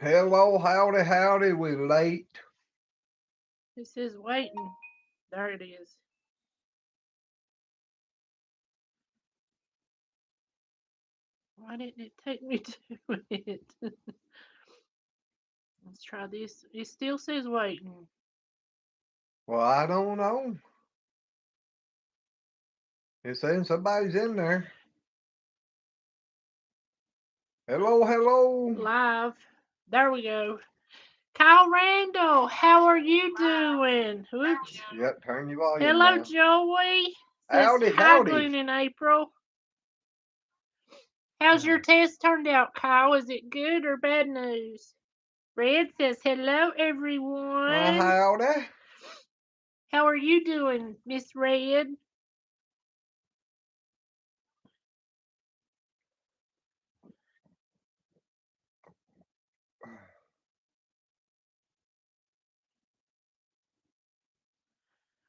Hello, howdy, howdy. We late. It says waiting. There it is. Why didn't it take me to it? Let's try this. It still says waiting. Well, I don't know. It's saying somebody's in there. Hello, hello. Live. There we go. Kyle Randall, how are you doing? Oops. Yep, turn your volume Hello, down. Joey. Says Howdy, hi, howdy. Glenn and April. How's your test turned out, Kyle? Is it good or bad news? Red says hello, everyone. Howdy. How are you doing, Miss Red?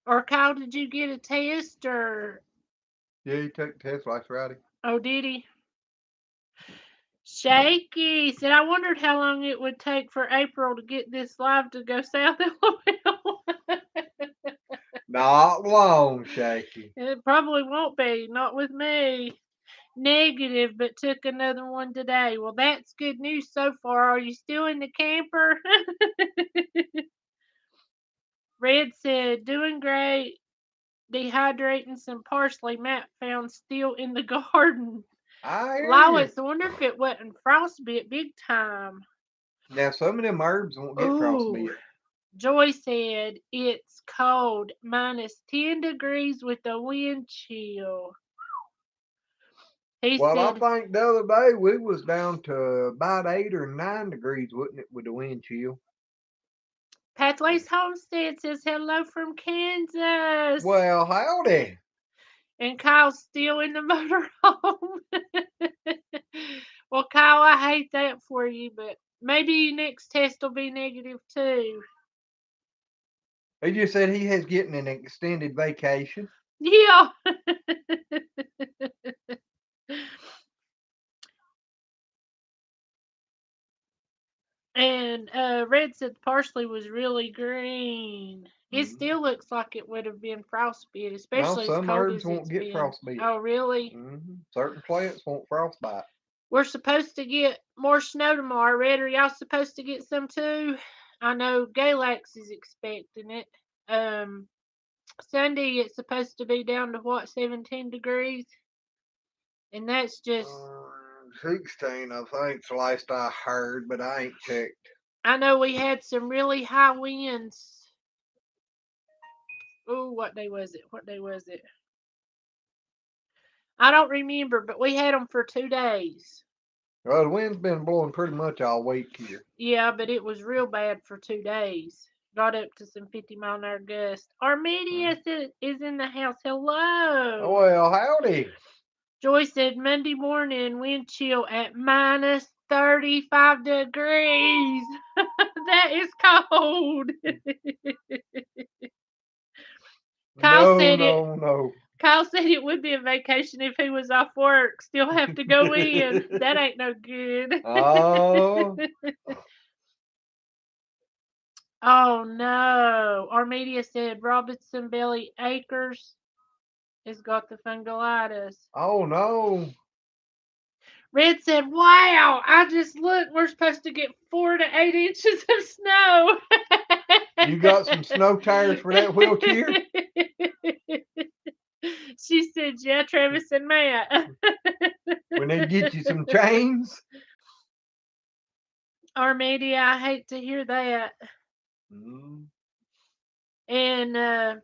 Or Kyle, did you get a test or? Yeah, you took the test last Friday. Oh, did he? Shaky said, I wondered how long it would take for April to get this live to go south. LOL. Not long, Shaky. It probably won't be, not with me. Negative, but took another one today. Well, that's good news so far. Are you still in the camper? Red said, doing great. Dehydrating some parsley Matt found still in the garden. I hear you. Lois, I wonder if it wasn't frostbite big time. Now, some of them herbs won't get Ooh. frostbite. Joy said it's cold, -10 degrees with a wind chill. He Well, I said, think the other day we was down to about 8 or 9 degrees, wasn't it, with the wind chill? Pathways Homestead says hello from Kansas. Well, howdy. And Kyle's still in the motorhome. Well, Kyle, I hate that for you, but maybe your next test will be negative too. He just said he has getting an extended vacation. Yeah. And Red said the parsley was really green. It Mm-hmm. still looks like it would have been frostbite, No, especially as some cold herbs as won't it's get been. frostbite. Oh, really? Certain plants won't frostbite. We're supposed to get more snow tomorrow. Red, are y'all supposed to get some too? I know Galax is expecting it. Um, Sunday it's supposed to be down to what, 17 degrees? And that's just, 16, I think's the last I heard, but I ain't checked. I know we had some really high winds. Ooh, what day was it? What day was it? I don't remember, but we had them for 2 days. Well, the wind's been blowing pretty much all week here. Yeah, but it was real bad for 2 days. Got up to some 50-mile-an-hour gusts. Armedius is in the house. Oh, Hello. well, howdy. Joy said Monday morning wind chill at -35 degrees. That is cold. Kyle No, said it. no, no. Kyle said it would be a vacation if he was off work. Still have to go in. That ain't no good. Oh, Oh no. Armedia said Robinson Belly Acres has got the fungolitis. oh no. Red said, wow, I just looked. We're supposed to get 4 to 8 inches of snow. You got some snow tires for that wheelchair? She said, yeah, Travis and Matt. We need to get you some chains. Armedia, I hate to hear that. Mm, And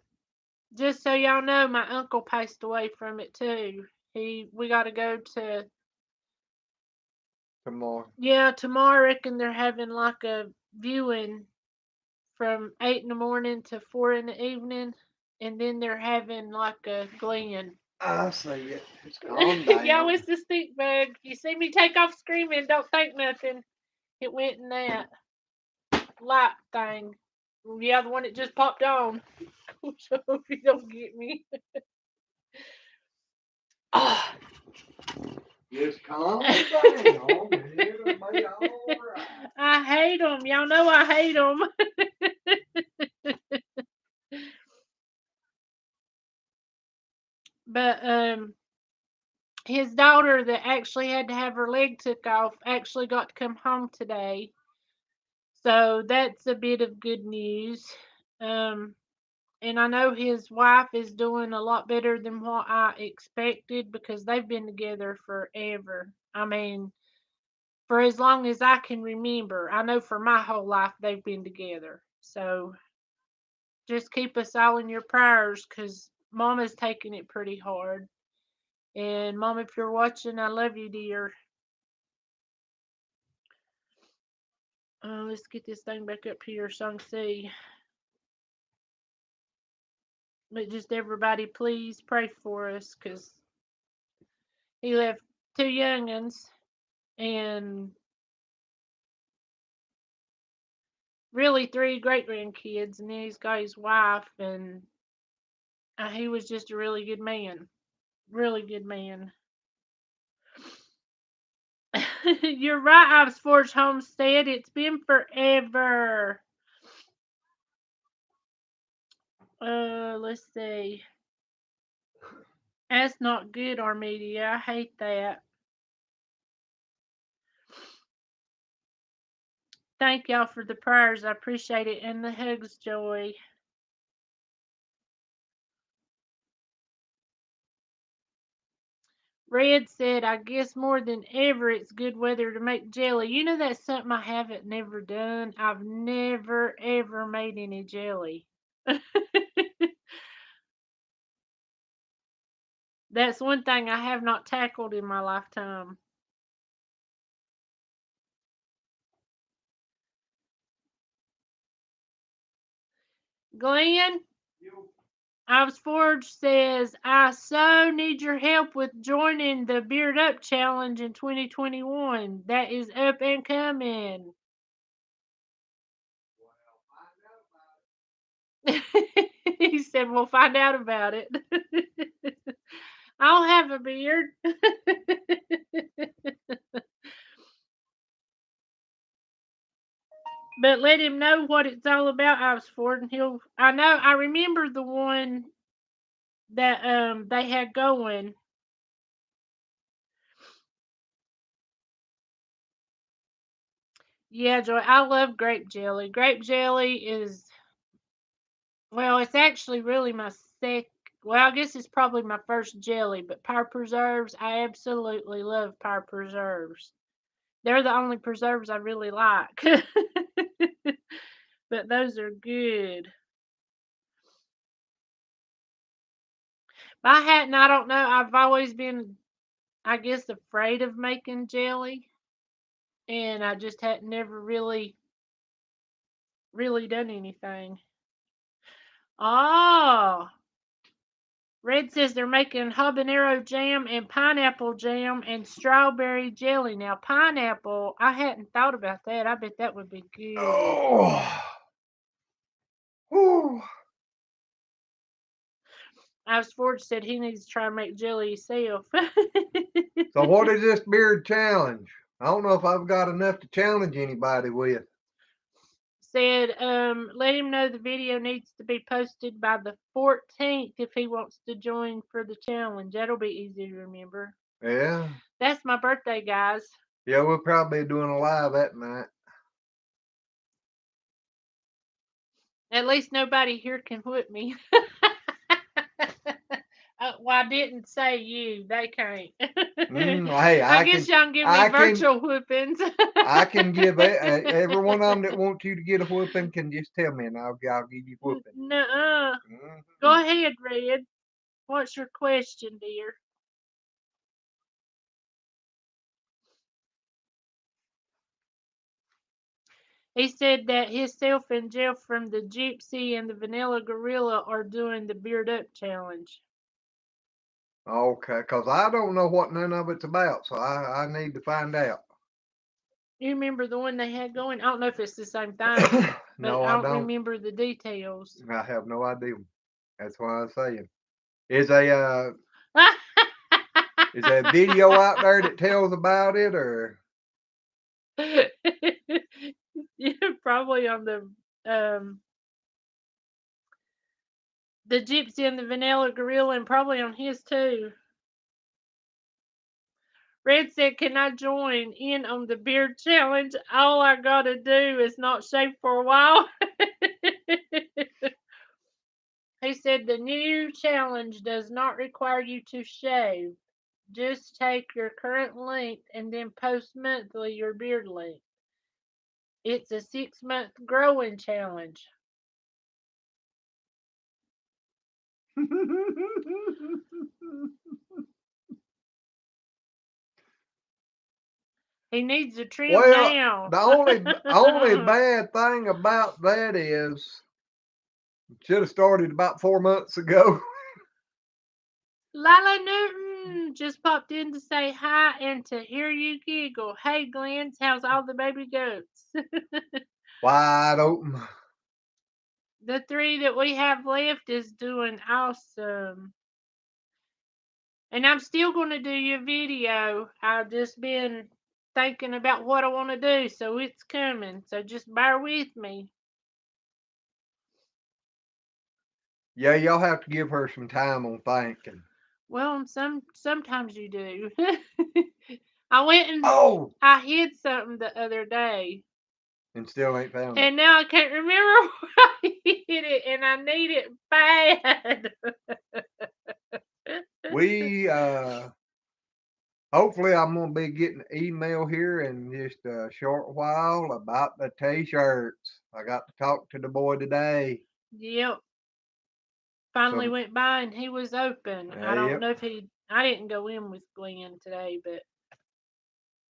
just so y'all know, my uncle passed away from it too. We got to go to. come on. Yeah, tomorrow I reckon they're having like a viewing from 8 in the morning to 4 in the evening, and then they're having like a Glen. I see it. It's calm Y'all, down. it's the stink bug. You see me take off screaming, don't think nothing. It went in that light thing. Yeah, the one that just popped on. So if you don't get me. Oh, Just calm down. It'll be all right. I hate them. Y'all know I hate them. But his daughter that actually had to have her leg took off actually got to come home today. So that's a bit of good news. And I know his wife is doing a lot better than what I expected because they've been together forever. I mean, for as long as I can remember. I know for my whole life they've been together. So just keep us all in your prayers because Mama's taking it pretty hard. And Mom, if you're watching, I love you, dear. Let's get this thing back up here so I can see. But just everybody, please pray for us because he left two youngins and really three great grandkids, and then he's got his wife, and he was just a really good man. Really good man. You're right, Ives Forge Homestead. It's been forever. Let's see. That's not good, Armedia. I hate that. Thank y'all for the prayers. I appreciate it. And the hugs, Joy. Red said, I guess more than ever it's good weather to make jelly. You know that's something I haven't never done. I've never ever made any jelly. That's one thing I have not tackled in my lifetime. Glenn, Ives Forge says, I so need your help with joining the Beard Up Challenge in 2021. That is up and coming. He said, we'll find out about it. I'll have a beard. But let him know what it's all about, Ives Ford, and I remember the one that they had going. Yeah, Joy, I love grape jelly. Grape jelly is, well, it's actually really my well, I guess it's probably my first jelly, but Power Preserves, I absolutely love Power Preserves. They're the only preserves I really like. But those are good. I don't know. I've always been, I guess, afraid of making jelly. And I just had never really done anything. Oh, Red says they're making habanero jam and pineapple jam and strawberry jelly. Now, pineapple, I hadn't thought about that. I bet that would be good. Oh. Whew. Ives Ford said he needs to try and make jelly himself. So what is this beard challenge? I don't know if I've got enough to challenge anybody with. Said, let him know the video needs to be posted by the 14th if he wants to join for the challenge. That'll be easy to remember. Yeah. That's my birthday, guys. Yeah, we'll probably be doing a live that night. At least nobody here can whip me. Well, I didn't say you. They can't. Hey, I guess y'all can give me virtual whoopings. I can give every one of them that want you to get a whooping can just tell me, and I'll give you a whooping. Nuh-uh. Go ahead, Red. What's your question, dear? He said that himself and Jeff from the Gypsy and the Vanilla Gorilla are doing the Beard Up Challenge. Okay, because I don't know what none of it's about, so I need to find out. You remember the one they had going? I don't know if it's the same thing. No, I I don't remember the details. I have no idea. That's what I'm saying. Is a Is there a video out there that tells about it, or? Yeah, probably on the Gypsy and the Vanilla Gorilla, and probably on his too. Red said, "Can I join in on the beard challenge? All I gotta do is not shave for a while." He said, "The new challenge does not require you to shave. Just take your current length and then post monthly your beard length. It's a 6-month growing challenge." He needs to trim Well, now. the only bad thing about that is should have started about 4 months ago. Lila Newton just popped in to say hi and to hear you giggle. Hey, Glenn, how's all the baby goats? Wide open. The 3 that we have left is doing awesome. And I'm still going to do your video. I've just been thinking about what I want to do, so it's coming. So just bear with me. Yeah, y'all have to give her some time on thinking. Well, sometimes you do. I went and Oh, I hid something the other day. and still ain't found it. And now I can't remember where I hid it, and I need it bad. We hopefully I'm gonna be getting an email here in just a short while about the t-shirts. I got to talk to the boy today. Yep. Finally So, went by and he was open. I don't yep. know if I didn't go in with Glenn today, but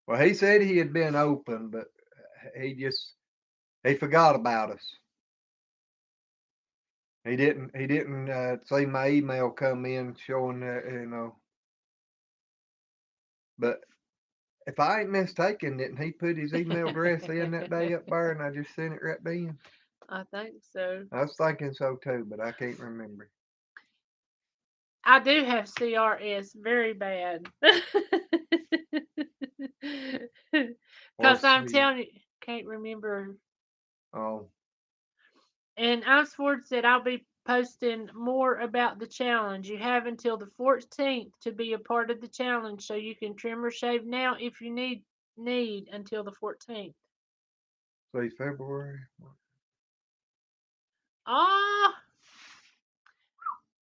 Well, he said he had been open, but he forgot about us. He didn't see my email come in showing that. But if I ain't mistaken, didn't he put his email address in that day up there, and I just sent it right then? I think so. I was thinking so too, but I can't remember. I do have CRS very bad. Because I'm telling you, can't remember. Oh, And Iceford said, "I'll be posting more about the challenge. You have until the 14th to be a part of the challenge, so you can trim or shave now if you need until the 14th. say February. Ah,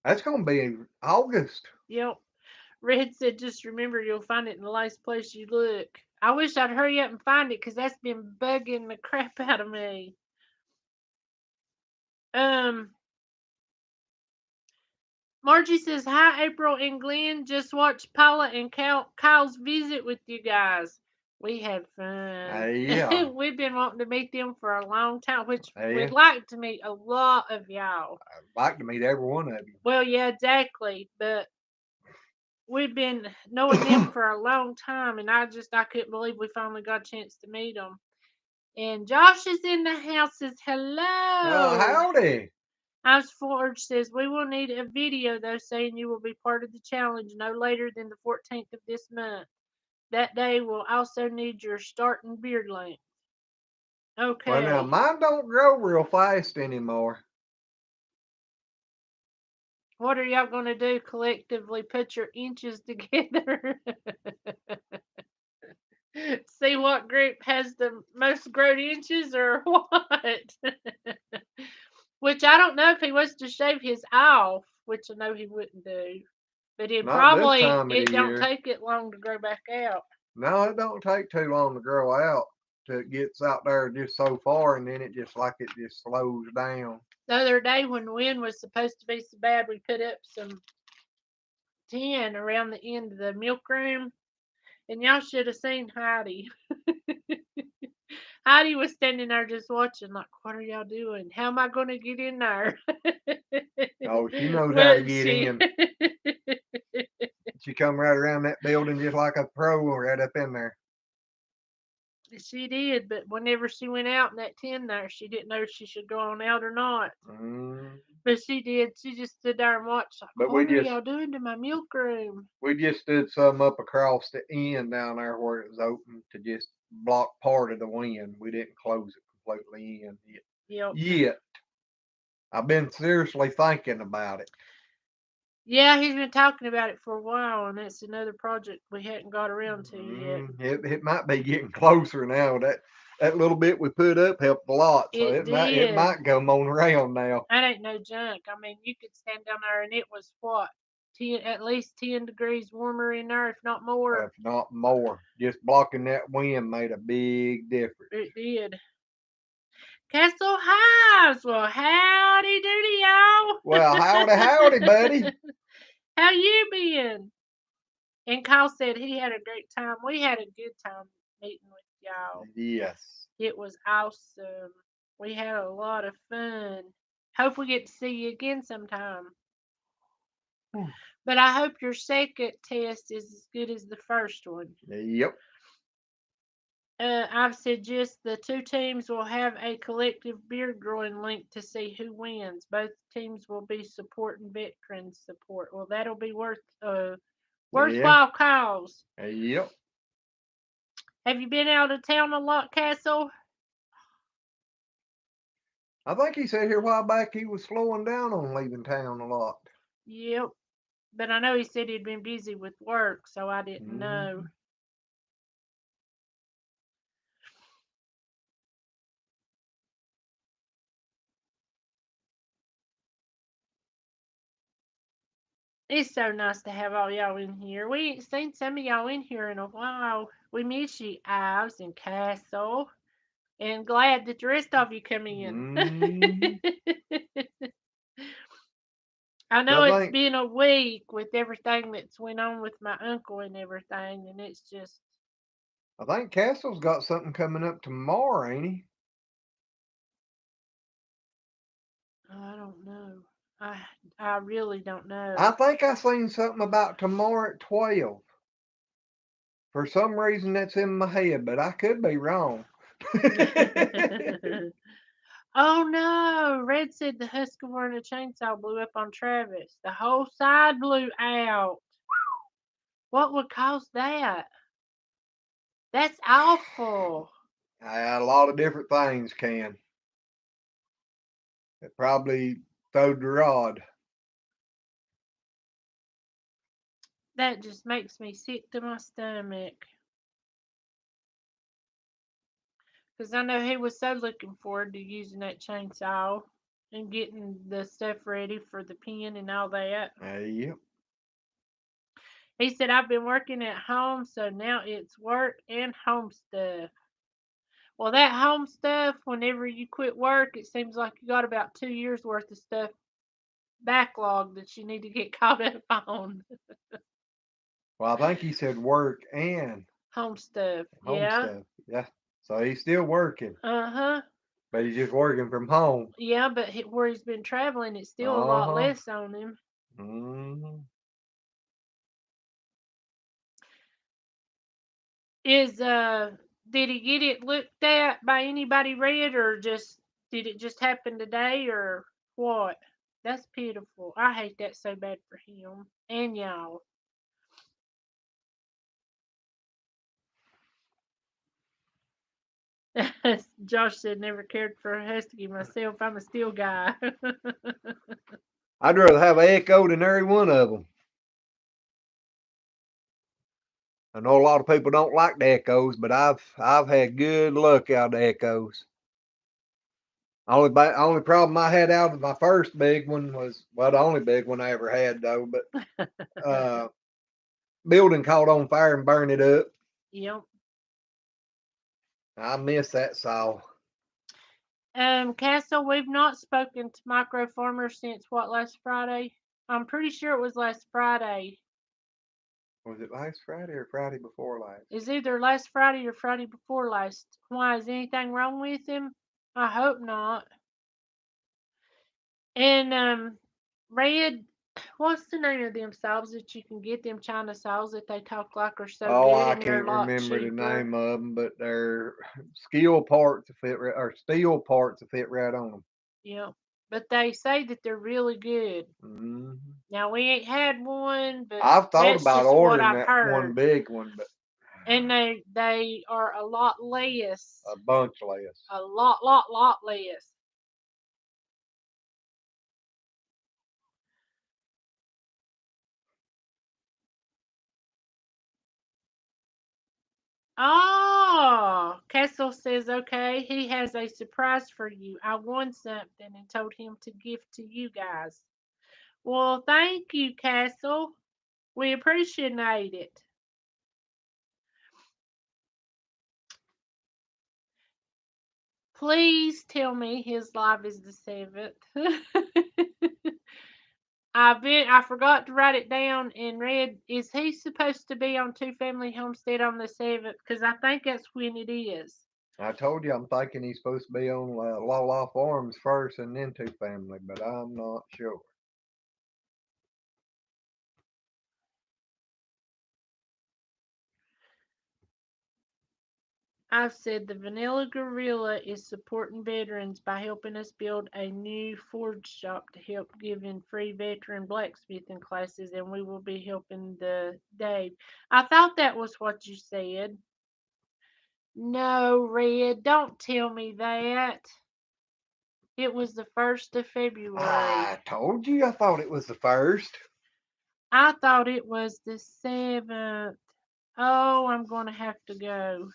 That's gonna be August. yep. Red said, "Just remember, you'll find it in the last place you look." I wish I'd hurry up and find it because that's been bugging the crap out of me. Margie says, "Hi, April and Glenn. Just watched Paula and Kyle's visit with you guys. We had fun." Yeah, We've been wanting to meet them for a long time, which yeah. we'd like to meet a lot of y'all. I'd like to meet every one of you. Well, yeah, exactly. But we've been knowing them for a long time, and I couldn't believe we finally got a chance to meet them. And Josh is in the house. Says hello. Howdy. Ice Forge says, "We will need a video, though, saying you will be part of the challenge no later than the 14th of this month. That day will also need your starting beard length." Well, now Okay. mine don't grow real fast anymore. What are y'all going to do collectively? Put your inches together? See what group has the most grown inches or what? Which I don't know if he was to shave his off, which I know he wouldn't do. But Not this time of it the don't year. take it long to grow back out. No, it don't take too long to grow out till it gets out there just so far, and then it just slows down. The other day when the wind was supposed to be so bad, we put up some tin around the end of the milk room, and y'all should have seen Heidi. Heidi was standing there just watching, like, "What are y'all doing? How am I going to get in there?" Oh, she knows how to Wouldn't get she? in. She come right around that building just like a pro right up in there. She did, but whenever she went out in that tin there, she didn't know if she should go on out or not. Mm. But she did. She just stood there and watched. Like, But what are y'all doing to my milk room? we just stood some up across the end down there where it was open to just block part of the wind. We didn't close it completely in yet. Yep. Yet. I've been seriously thinking about it. Yeah, he's been talking about it for a while, and it's another project we hadn't got around to yet. It might be getting closer now. That little bit we put up helped a lot, so It it did. might come on around now. That ain't no junk. I mean, you could stand down there, and it was what, at least 10 degrees warmer in there, if not more. If not more, just blocking that wind made a big difference. It did. Castle Hives. Well, howdy doody, y'all. Well, howdy, buddy. How you been? And Kyle said he had a great time. We had a good time meeting with y'all. Yes. It was awesome. We had a lot of fun. Hope we get to see you again sometime. But I hope your second test is as good as the first one. Yep. I've said just the two teams will have a collective beard growing link to see who wins. Both teams will be supporting veteran support. Well, that'll be worthwhile cause. Yep. Have you been out of town a lot, Castle? I think he said here a while back he was slowing down on leaving town a lot. Yep. But I know he said he'd been busy with work, so I didn't know. It's so nice to have all y'all in here. We ain't seen some of y'all in here in a while. We miss you, Ives and Castle. And glad that the rest of you come in. I know it's been a week with everything that's went on with my uncle and everything, and it's just. I think Castle's got something coming up tomorrow, ain't he? I don't know. I really don't know. I think I seen something about tomorrow at 12. For some reason that's in my head, but I could be wrong. Oh no! Red said the Husqvarna chainsaw blew up on Travis. The whole side blew out. What would cause that? That's awful. A lot of different things can. It probably throwed the rod. That just makes me sick to my stomach. Because I know he was so looking forward to using that chainsaw and getting the stuff ready for the pen and all that. Yep. He said, I've been working at home, so now it's work and home stuff. Well, that home stuff, whenever you quit work, it seems like you got about 2 years worth of stuff backlog that you need to get caught up on. Well, I think he said work and home stuff. home stuff. Yeah. So he's still working. Uh-huh. But he's just working from home. Yeah, but where he's been traveling, it's still a lot less on him. Mm-hmm. Did he get it looked at by anybody, Red, or did it just happen today, or what? That's pitiful. I hate that so bad for him and y'all. Josh said, never cared for a husky myself. I'm a steel guy. I'd rather have an echo than every one of them. I know a lot of people don't like the echoes, but I've had good luck out of the echoes. Only problem I had out of my first big one was, well, the only big one I ever had though, but building caught on fire and burned it up. Yep. I miss that saw. Castle, we've not spoken to micro farmers since what, last Friday? I'm pretty sure it was last Friday. Was it last Friday or Friday before last? It's either last Friday or Friday before last. Why, is anything wrong with him? I hope not. And Red, what's the name of them saws that you can get, them China saws that they talk like are so good I and they're a can't lot remember the cheaper? name of them, but they're steel parts to fit right on them. Yep. but they say that they're really good. Mhm. Now we ain't had one, but I've thought that's about just what ordering I've that one heard. big one, but And they are a lot less, a bunch less. a lot less. Oh, Kessel says, okay, he has a surprise for you. I won something and told him to gift to you guys. Well, thank you, Castle. We appreciate it. Please tell me his live is the 7th. I forgot to write it down and read. Is he supposed to be on Two Family Homestead on the 7th? Because I think that's when it is. I told you I'm thinking he's supposed to be on La La Farms first and then Two Family, but I'm not sure. I've said the Vanilla Gorilla is supporting veterans by helping us build a new forge shop to help giving free veteran blacksmithing classes, and we will be helping the Dave. I thought that was what you said. No, Red, don't tell me that. It was the 1st of February. I told you I thought it was the first. I thought it was the 7th. Oh, I'm going to have to go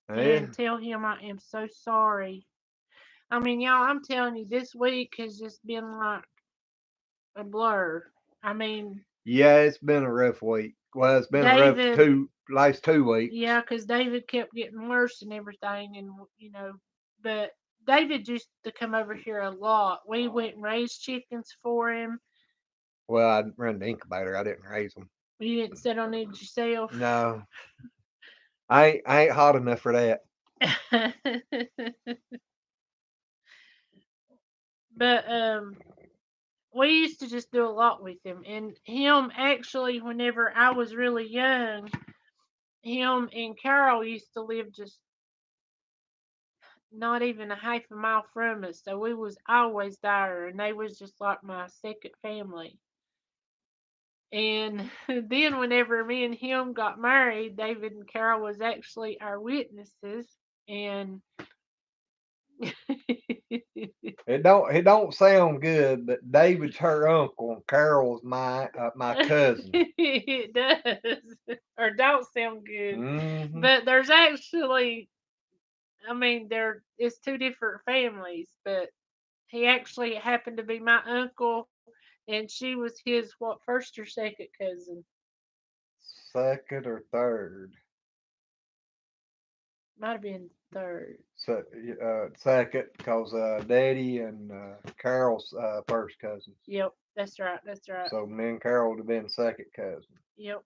Yeah. and tell him I am so sorry. I mean, y'all, I'm telling you, this week has just been like a blur. I mean, Yeah, it's been a rough week. Well, it's been a rough David, last 2 weeks. yeah, because David kept getting worse and everything, and but David used to come over here a lot. We went and raised chickens for him. Well, I run the incubator. I didn't raise them. You didn't sit on it yourself. No, I ain't hot enough for that. But we used to just do a lot with him, and him actually, whenever I was really young, him and Carol used to live just not even a half a mile from us, so we was always there, and they was just like my second family. And then whenever me and him got married, David and Carol was actually our witnesses, and It don't sound good, but David's her uncle and Carol's my cousin. it does, or don't sound good. Hmm. But there's actually, I mean, there is two different families, but he actually happened to be my uncle, and she was his what, first or second cousin? Second or third. Might have been third. So, second, because Daddy and Carol's first cousins. Yep, that's right. That's right. So me and Carol would have been second cousin. Yep.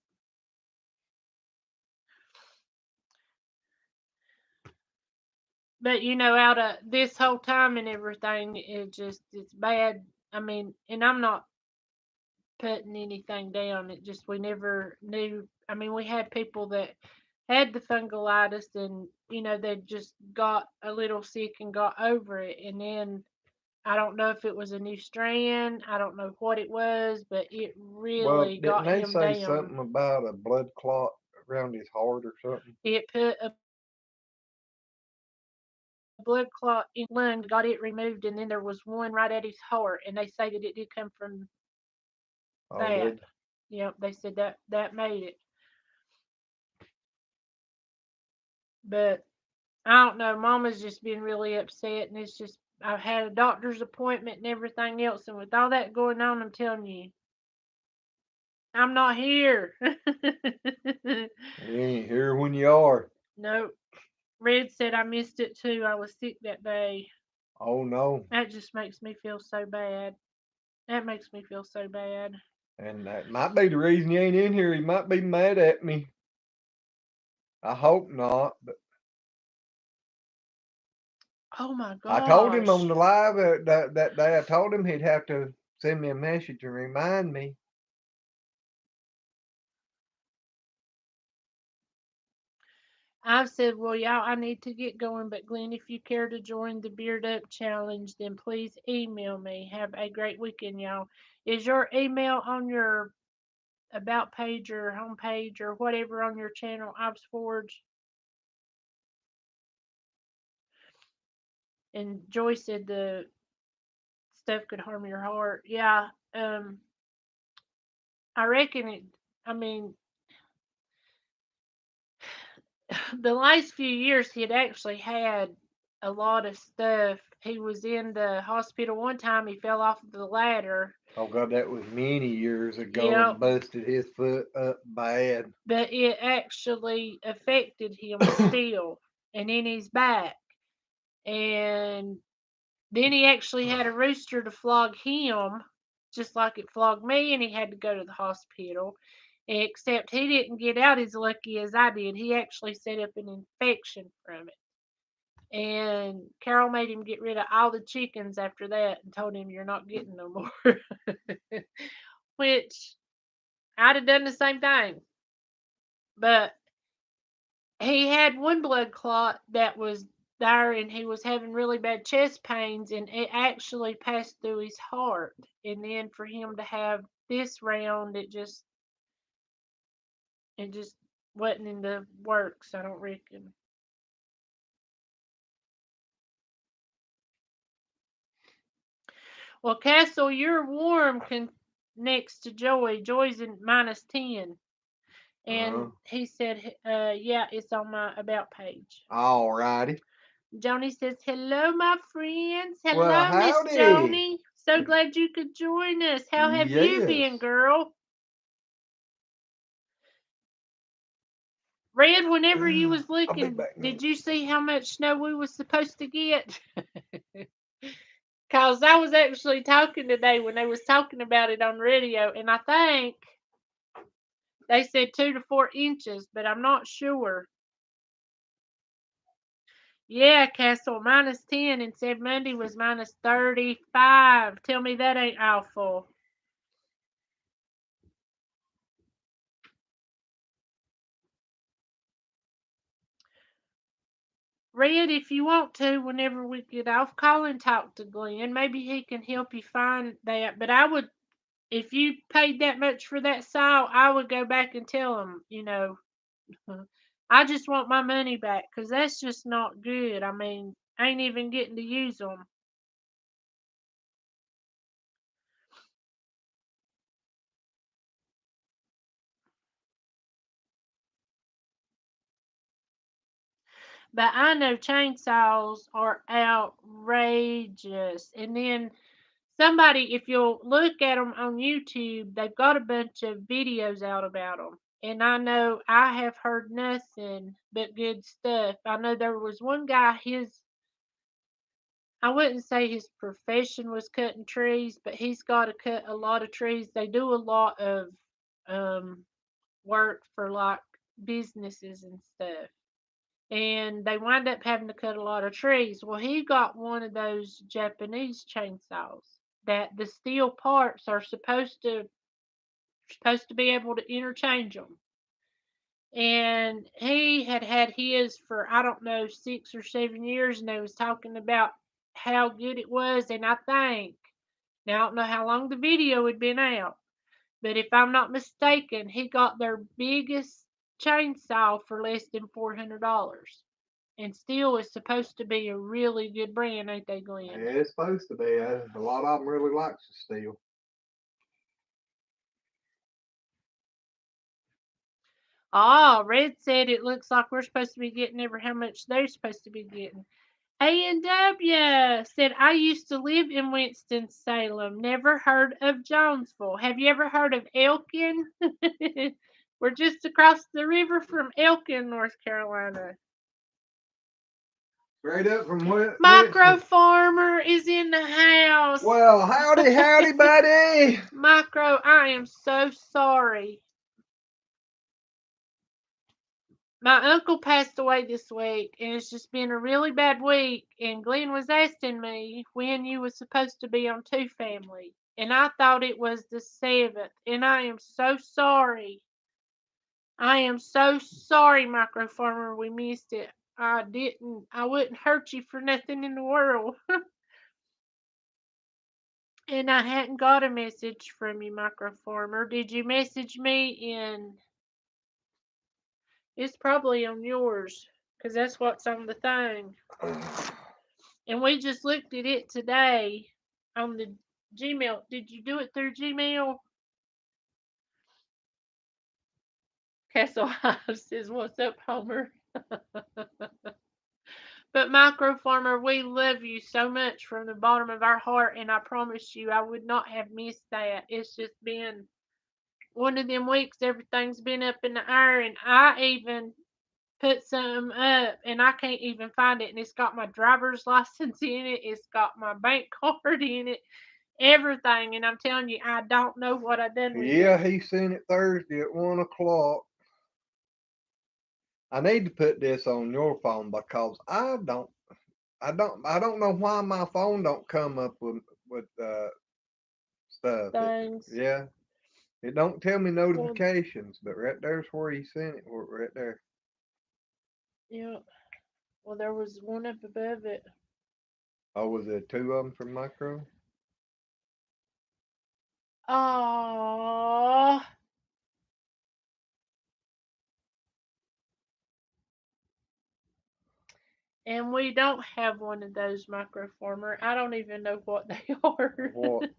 But out of this whole time and everything, it's bad. I mean, and I'm not putting anything down. It just we never knew. I mean, we had people that had the fungalitis, and they just got a little sick and got over it, and then I don't know if it was a new strand. I don't know what it was, but it Well, really didn't got they him say down. something about a blood clot around his heart or something? It put a blood clot in his lung, got it removed, and then there was one right at his heart, and they say that it did come from Oh, that. did Yep, they said that made it. But I don't know. Mama's just been really upset, and it's just I've had a doctor's appointment and everything else, and with all that going on, I'm telling you, I'm not here. you ain't here when you are? Nope. Red said I missed it too. I was sick that day. Oh no. That just makes me feel so bad. That makes me feel so bad. And that might be the reason you ain't in here. He might be mad at me. I hope not. But Oh my I told him on gosh. the live that day. I told him he'd have to send me a message and remind me. I've said, well, y'all, I need to get going, but Glenn, if you care to join the Beard Up Challenge, then please email me. Have a great weekend, y'all. Is your email on your about page or homepage or whatever on your channel, Ops Forge? And Joy said the stuff could harm your heart. Yeah, I reckon it. I mean, the last few years he had actually had a lot of stuff. He was in the hospital one time. He fell off the ladder. Oh God, that was many years ago Yeah, and busted his foot up bad. but it actually affected him still, and in his back. And then he actually had a rooster to flog him, just like it flogged me, and he had to go to the hospital. Except he didn't get out as lucky as I did. He actually set up an infection from it. And Carol made him get rid of all the chickens after that and told him, "You're not getting no more." Which I'd have done the same thing. But he had one blood clot that was there and he was having really bad chest pains and it actually passed through his heart. And then for him to have this round, it just wasn't in the works, I don't reckon. Well, Castle, you're warm next to Joy. Joy's in -10. And he said, yeah, it's on my about page. All righty. Joni says, hello, my friends. Well, Hello, Miss howdy. Joni. So glad you could join us. How have you been, Yes. girl? Red, whenever you was I'll be looking, back now. did you see how much snow we was supposed to get? Cause I was actually talking today when they was talking about it on radio, and I think they said 2 to 4 inches, but I'm not sure. Yeah, Castle, -10, and said Monday was -35. Tell me that ain't awful. Red, if you want to, whenever we get off, call and talk to Glenn. Maybe he can help you find that. But I would, if you paid that much for that saw, I would go back and tell him, I just want my money back because that's just not good. I mean, I ain't even getting to use them. But I know chainsaws are outrageous. And then somebody, if you'll look at them on YouTube, they've got a bunch of videos out about them. And I know I have heard nothing but good stuff. I know there was one guy, I wouldn't say his profession was cutting trees, but he's got to cut a lot of trees. They do a lot of um, work for like businesses and stuff. And they wind up having to cut a lot of trees. Well, he got one of those Japanese chainsaws that the steel parts are supposed to be able to interchange them. And he had had his for I don't know 6 or 7 years, and they was talking about how good it was. And I think now I don't know how long the video had been out, but if I'm not mistaken, he got their biggest chainsaw for less than $400. And steel is supposed to be a really good brand, ain't they, Glenn? Yeah, it's supposed to be. A lot of them really likes the steel. Ah, Red said it looks like we're supposed to be getting ever how much they're supposed to be getting. A&W said, I used to live in Winston-Salem. Never heard of Jonesville. Have you ever heard of Elkin? We're just across the river from Elkin, North Carolina. Straight up from what? Micro Farmer is in the house. Well, howdy, buddy. Micro, I am so sorry. My uncle passed away this week, and it's just been a really bad week. And Glenn was asking me when you was supposed to be on Two Family, and I thought it was the 7th. And I am so sorry. I am so sorry, Micro Farmer, we missed it. I wouldn't hurt you for nothing in the world. And I hadn't got a message from you, Micro Farmer. Did you message me in? It's probably on yours, because that's what's on the thing. And we just looked at it today on the Gmail. Did you do it through Gmail? Castle Hive says, "What's up, Homer?" But Micro Farmer, we love you so much from the bottom of our heart, and I promise you I would not have missed that. It's just been one of them weeks everything's been up in the air, and I even put some up and I can't even find it, and it's got my driver's license in it, it's got my bank card in it, everything, and I'm telling you, I don't know what I done with Yeah, it. he sent it Thursday at 1 o'clock. I need to put this on your phone because I don't know why my phone don't come up with stuff. Things. Yeah, it don't tell me Well, notifications, but right there's where he sent it. Right there. yeah. Well, there was one up above it. Oh, was there two of them from Micro? Oh, and we don't have one of those, Microformer. I don't even know what they are. What?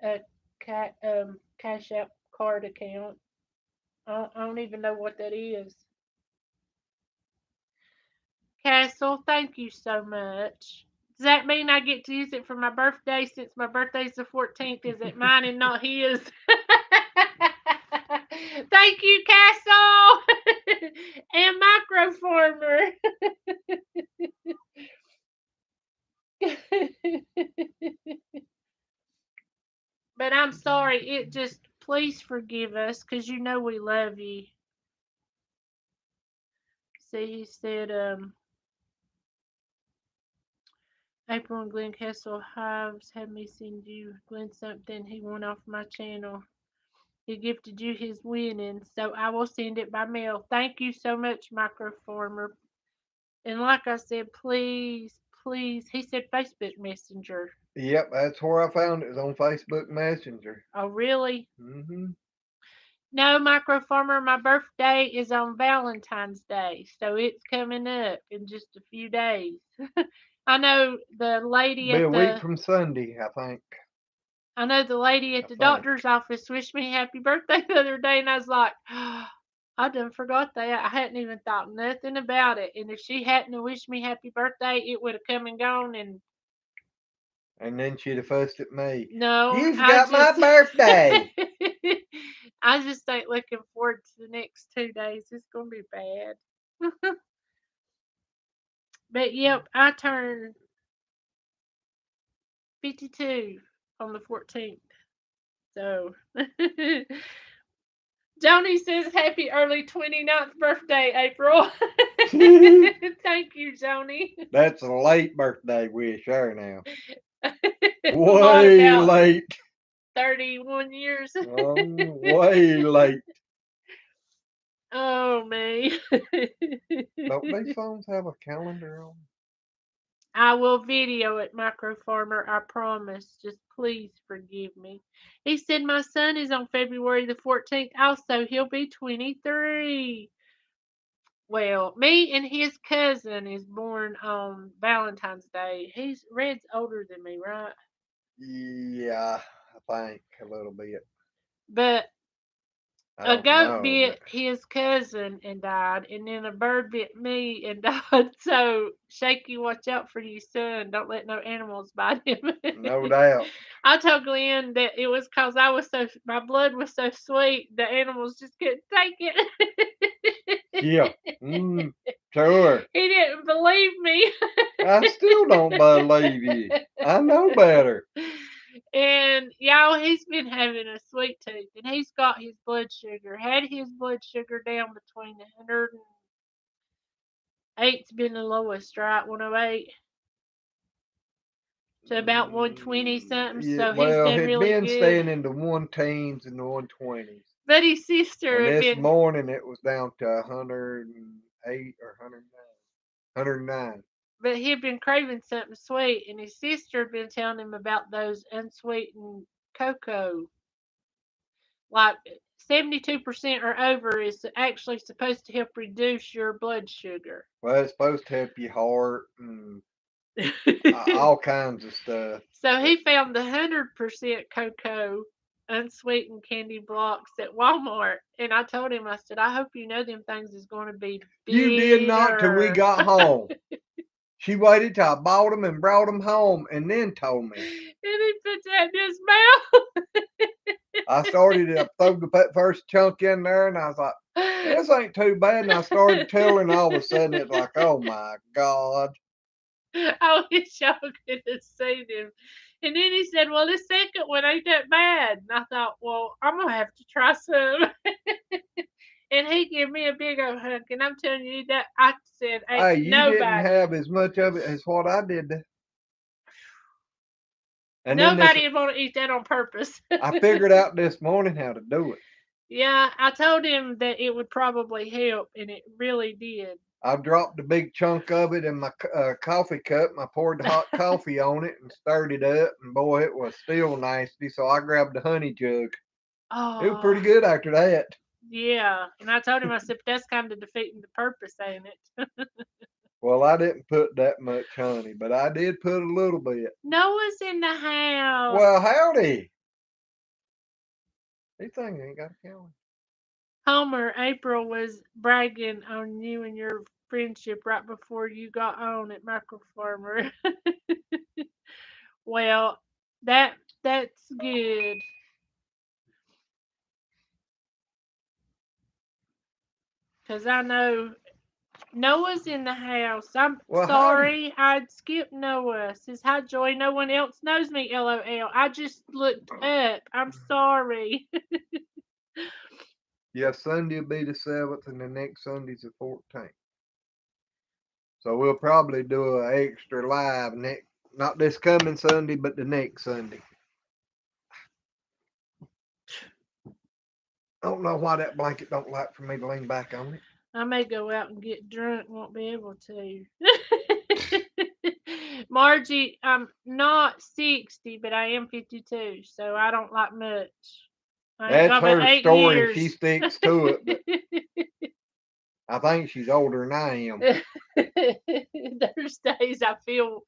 A cash app card account. I don't even know what that is. Castle, thank you so much. Does that mean I get to use it for my birthday since my birthday's the 14th? Is it mine and not his? Thank you, Castle! And Microformer. But I'm sorry. It just, please forgive us because you know we love you. See, he said, April and Glenn Castle Hives had me send you Glenn something he won off my channel. He gifted you his winnings, so I will send it by mail. Thank you so much, Microformer. And like I said, please, please, he said Facebook Messenger. Yep, that's where I found it. It was on Facebook Messenger. Oh, really? Mm-hmm. No, Microfarmer, my birthday is on Valentine's Day, so it's coming up in just a few days. I know the lady Be a at week the from Sunday, I think. I know the lady I at the think. doctor's office wished me happy birthday the other day, and I was like, oh, I done forgot that. I hadn't even thought nothing about it. And if she hadn't wished me happy birthday, it would have come and gone. And And then she'd have fussed at me. no, You forgot my birthday. I just ain't looking forward to the next 2 days. It's gonna be bad. But yep, I turned 52 on the 14th. So Joni says happy early 29th birthday, April. Thank you, Joni. That's a late birthday wish, there now. What Way about late. 31 years? Way late. Oh, me. Don't these phones have a calendar on? I will video it, Microfarmer. I promise. Just please forgive me. He said my son is on February the 14th. Also, he'll be 23. Well, me and his cousin is born on Valentine's Day. Red's older than me, right? Yeah, I think a little bit. But I a don't goat know, but bit his cousin and died, and then a bird bit me and died. So, Shaky, watch out for your son. Don't let no animals bite him. no doubt. I told Glenn that it was because my blood was so sweet, the animals just couldn't take Yeah. it. Sure. He didn't believe me. I still don't believe you. I know better. And y'all, he's been having a sweet tooth, and he's got his blood sugar. Had his blood sugar down between 108's been the lowest, right? 108 to about 120 something. Yeah, So he's well, done he'd really been good. staying in the 1 teens and the 120s. But his sister And had this been, morning it was down to 108 or 109. but he'd been craving something sweet, and his sister had been telling him about those unsweetened cocoa. Like 72% or over is actually supposed to help reduce your blood sugar. Well, it's supposed to help your heart and all kinds of stuff. So he found the 100% cocoa unsweetened candy blocks at Walmart. And I told him, I said, I hope you know them things is going to be You did not till we bitter. got home. She waited till I bought them and brought them home and then told me. And he put that in his mouth. I started to throw the first chunk in there and I was like, this ain't too bad. And I started telling, all of a sudden it's like, oh my God. I wish y'all could have seen him. And then he said, well, this second one ain't that bad. And I thought, well, I'm going to have to try some. And he gave me a big old hug. And I'm telling you that I said, ain't Hey, you didn't nobody, have as much of it as what I did. And then nobody would want to eat that on purpose. I figured out this morning how to do it. Yeah, I told him that it would probably help, and it really did. I dropped a big chunk of it in my coffee cup and I poured the hot coffee on it and stirred it up. And boy, it was still nasty. So I grabbed the honey jug. It was pretty Oh, good after that. yeah. And I told him, I said, that's kind of defeating the purpose, ain't it? Well, I didn't put that much honey, but I did put a little bit. Noah's in the house. Well, howdy. These things ain't got a calendar. Homer, April was bragging on you and your friendship right before you got on at Micro Farmer. Well, that's good. Because I know Noah's in the house. I'm Well, howdy. sorry I'd skipped Noah. Says, hi, Joy. No one else knows me, LOL. I just looked up. I'm sorry. Yeah, Sunday will be the 7th and the next Sunday's the 14th. So we'll probably do an extra live next, not this coming Sunday, but the next Sunday. I don't know why that blanket don't like for me to lean back on it. I may go out and get drunk, won't be able to. Margie, I'm not 60, but I am 52, so I don't like much. I ain't That's got but her 8 story and years. she sticks to it, but I think she's older than I am. There's days I feel,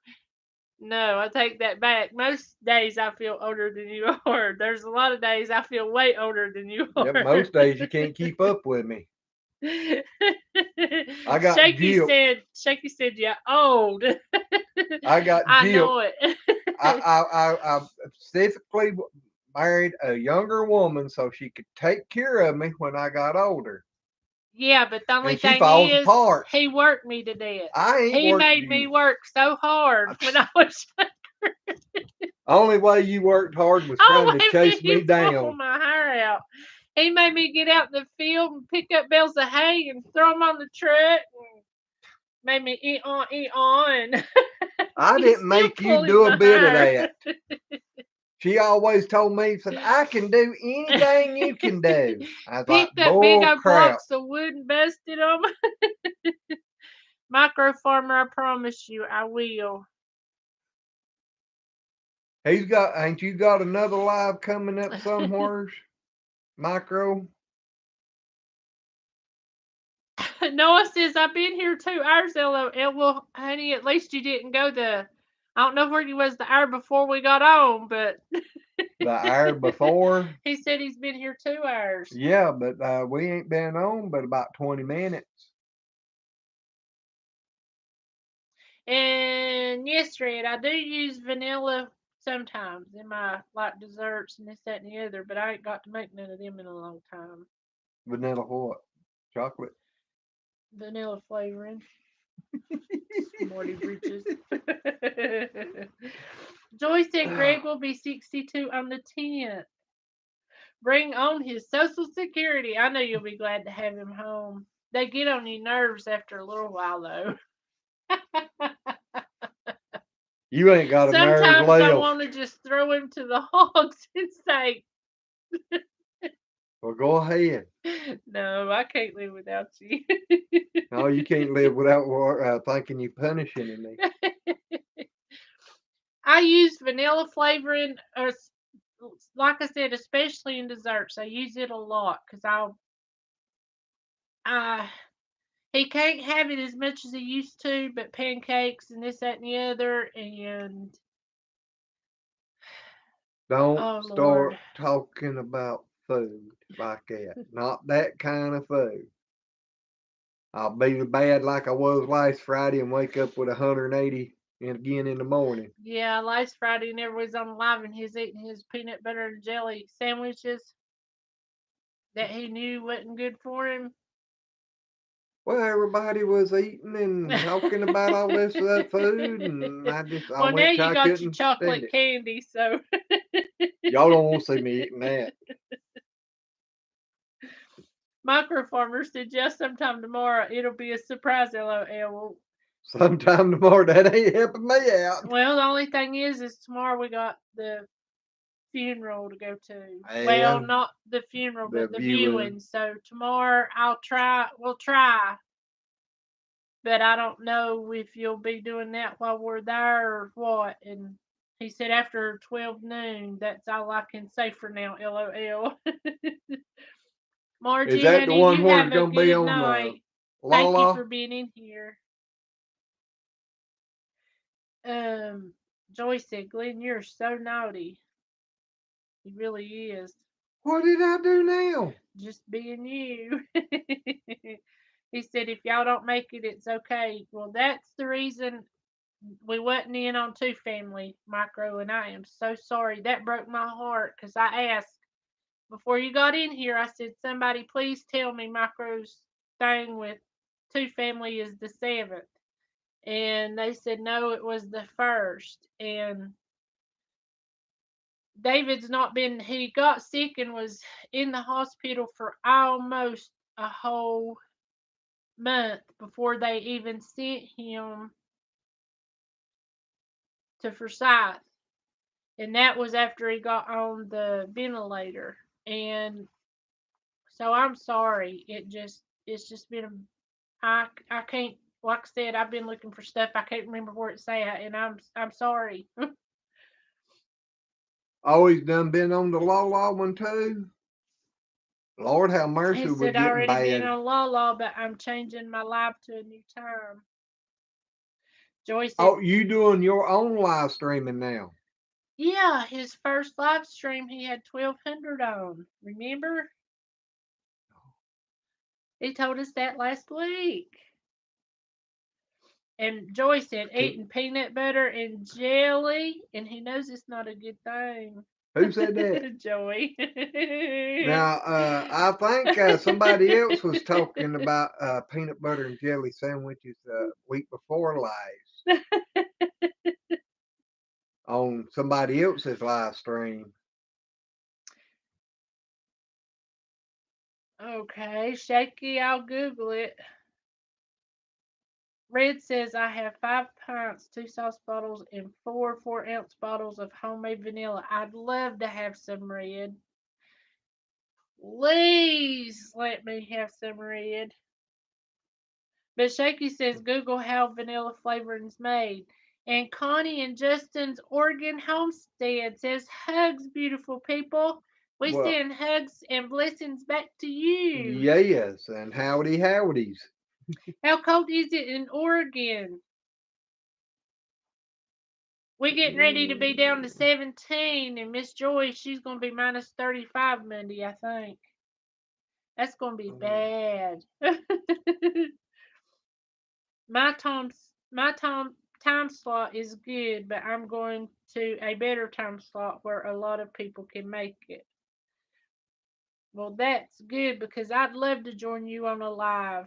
no, I take that back. Most days I feel older than you are. There's a lot of days I feel way older than you Yep, are. most days you can't keep up with me. I got Shaky said you're old. I got I gypped. know it. I specifically married a younger woman so she could take care of me when I got older. Yeah, but the only And she thing falls is, apart. he worked me to death. I ain't He worked made me you. work so hard when I was. Only way you worked hard was trying to chase me Pull down. my hair out. He made me get out in the field and pick up bales of hay and throw them on the truck. And made me eat on. I He's didn't still make you pulling do a my bit of hair. that. She always told me, said, I can do anything you can do. I was like, Picked up big bull old crap. blocks of wood and busted them. Micro farmer, I promise you, I will. Ain't you got another live coming up somewhere? Micro? Noah says, I've been here 2 hours, LOL. Well, honey, at least you didn't go I don't know where you was the hour before we got on, but The hour before? He said he's been here 2 hours. Yeah, but we ain't been on but about 20 minutes. And yes, Red, I do use vanilla sometimes in my like desserts and this, that, and the other, but I ain't got to make none of them in a long time. Vanilla what? Chocolate? Vanilla flavoring. Smarty breeches. Joy said Greg will be 62 on the 10th. Bring on his Social Security. I know you'll be glad to have him home. They get on your nerves after a little while, though. You ain't got a nerve Sometimes I left. want to just throw him to the hogs and say, Well, go ahead. No, I can't live without you. No, you can't live without thinking you punishing me. I use vanilla flavoring, like I said, especially in desserts. I use it a lot because I he can't have it as much as he used to, but pancakes and this, that, and the other, and Don't oh start Lord, talking about food like that. Not that kind of food. I'll be bad like I was last Friday and wake up with 180 and again in the morning. yeah. Last Friday, and everybody's on live, and he's eating his peanut butter and jelly sandwiches that he knew wasn't good for him. Well, everybody was eating and talking about all this food, and I Well, now went till you I got your couldn't stand chocolate it. candy, so Y'all don't want to see me eating that. Microfarmer said, "Just sometime tomorrow. It'll be a surprise." LOL. Sometime tomorrow, that ain't helping me out. Well, the only thing is tomorrow we got the funeral to go to. Well, And not the funeral, the but the viewing. viewing. So tomorrow we'll try, but I don't know if you'll be doing that while we're there or what. And he said after 12 noon. That's all I can say for now. LOL. Is Margie, that the honey, one you where have it's a going to be good on the night. Thank you for Lala? being in here. Um, Joy said, Glenn, you're so naughty. He really is. What did I do now? Just being you. He said, if y'all don't make it, it's okay. Well, that's the reason we wasn't in on two family, Micro, and I am so sorry. That broke my heart because I asked before you got in here, I said, somebody please tell me Micro's thing with two family is the 7th. And they said, no, it was the 1st. And David's not been, he got sick and was in the hospital for almost a whole month before they even sent him to Forsyth. And that was after he got on the ventilator. And so I'm sorry. It's just been I can't, like I said, I've been looking for stuff. I can't remember where it's at, and I'm sorry. Always done been on the Lala one too. Lord have He mercy, we're said I getting already been bad. on Lala, but I'm changing my life to a new time. Joy said, Oh, you doing your own live streaming now? yeah, his first live stream he had 1,200 on. Remember? He told us that last week. And Joy said Can't, eating peanut butter and jelly, and he knows it's not a good thing. who said that? Joy. Now, I think somebody else was talking about peanut butter and jelly sandwiches week before last on somebody else's live stream. Okay, Shaky, I'll Google it. Red says I have 5 pints, 2 sauce bottles, and 4 4-ounce bottles of homemade vanilla. I'd love to have some, Red. Please let me have some, Red. But Shaky says Google how vanilla flavoring's made. And Connie and Justin's Oregon homestead says hugs, beautiful people. We Well, send hugs and blessings back to you. yes, and howdy howdies. How cold is it in Oregon? We getting ready to be down to 17, and Miss Joy, she's gonna be minus 35 Monday, I think. That's gonna be bad. My time slot is good, but I'm going to a better time slot where a lot of people can make it. Well, that's good because I'd love to join you on a live.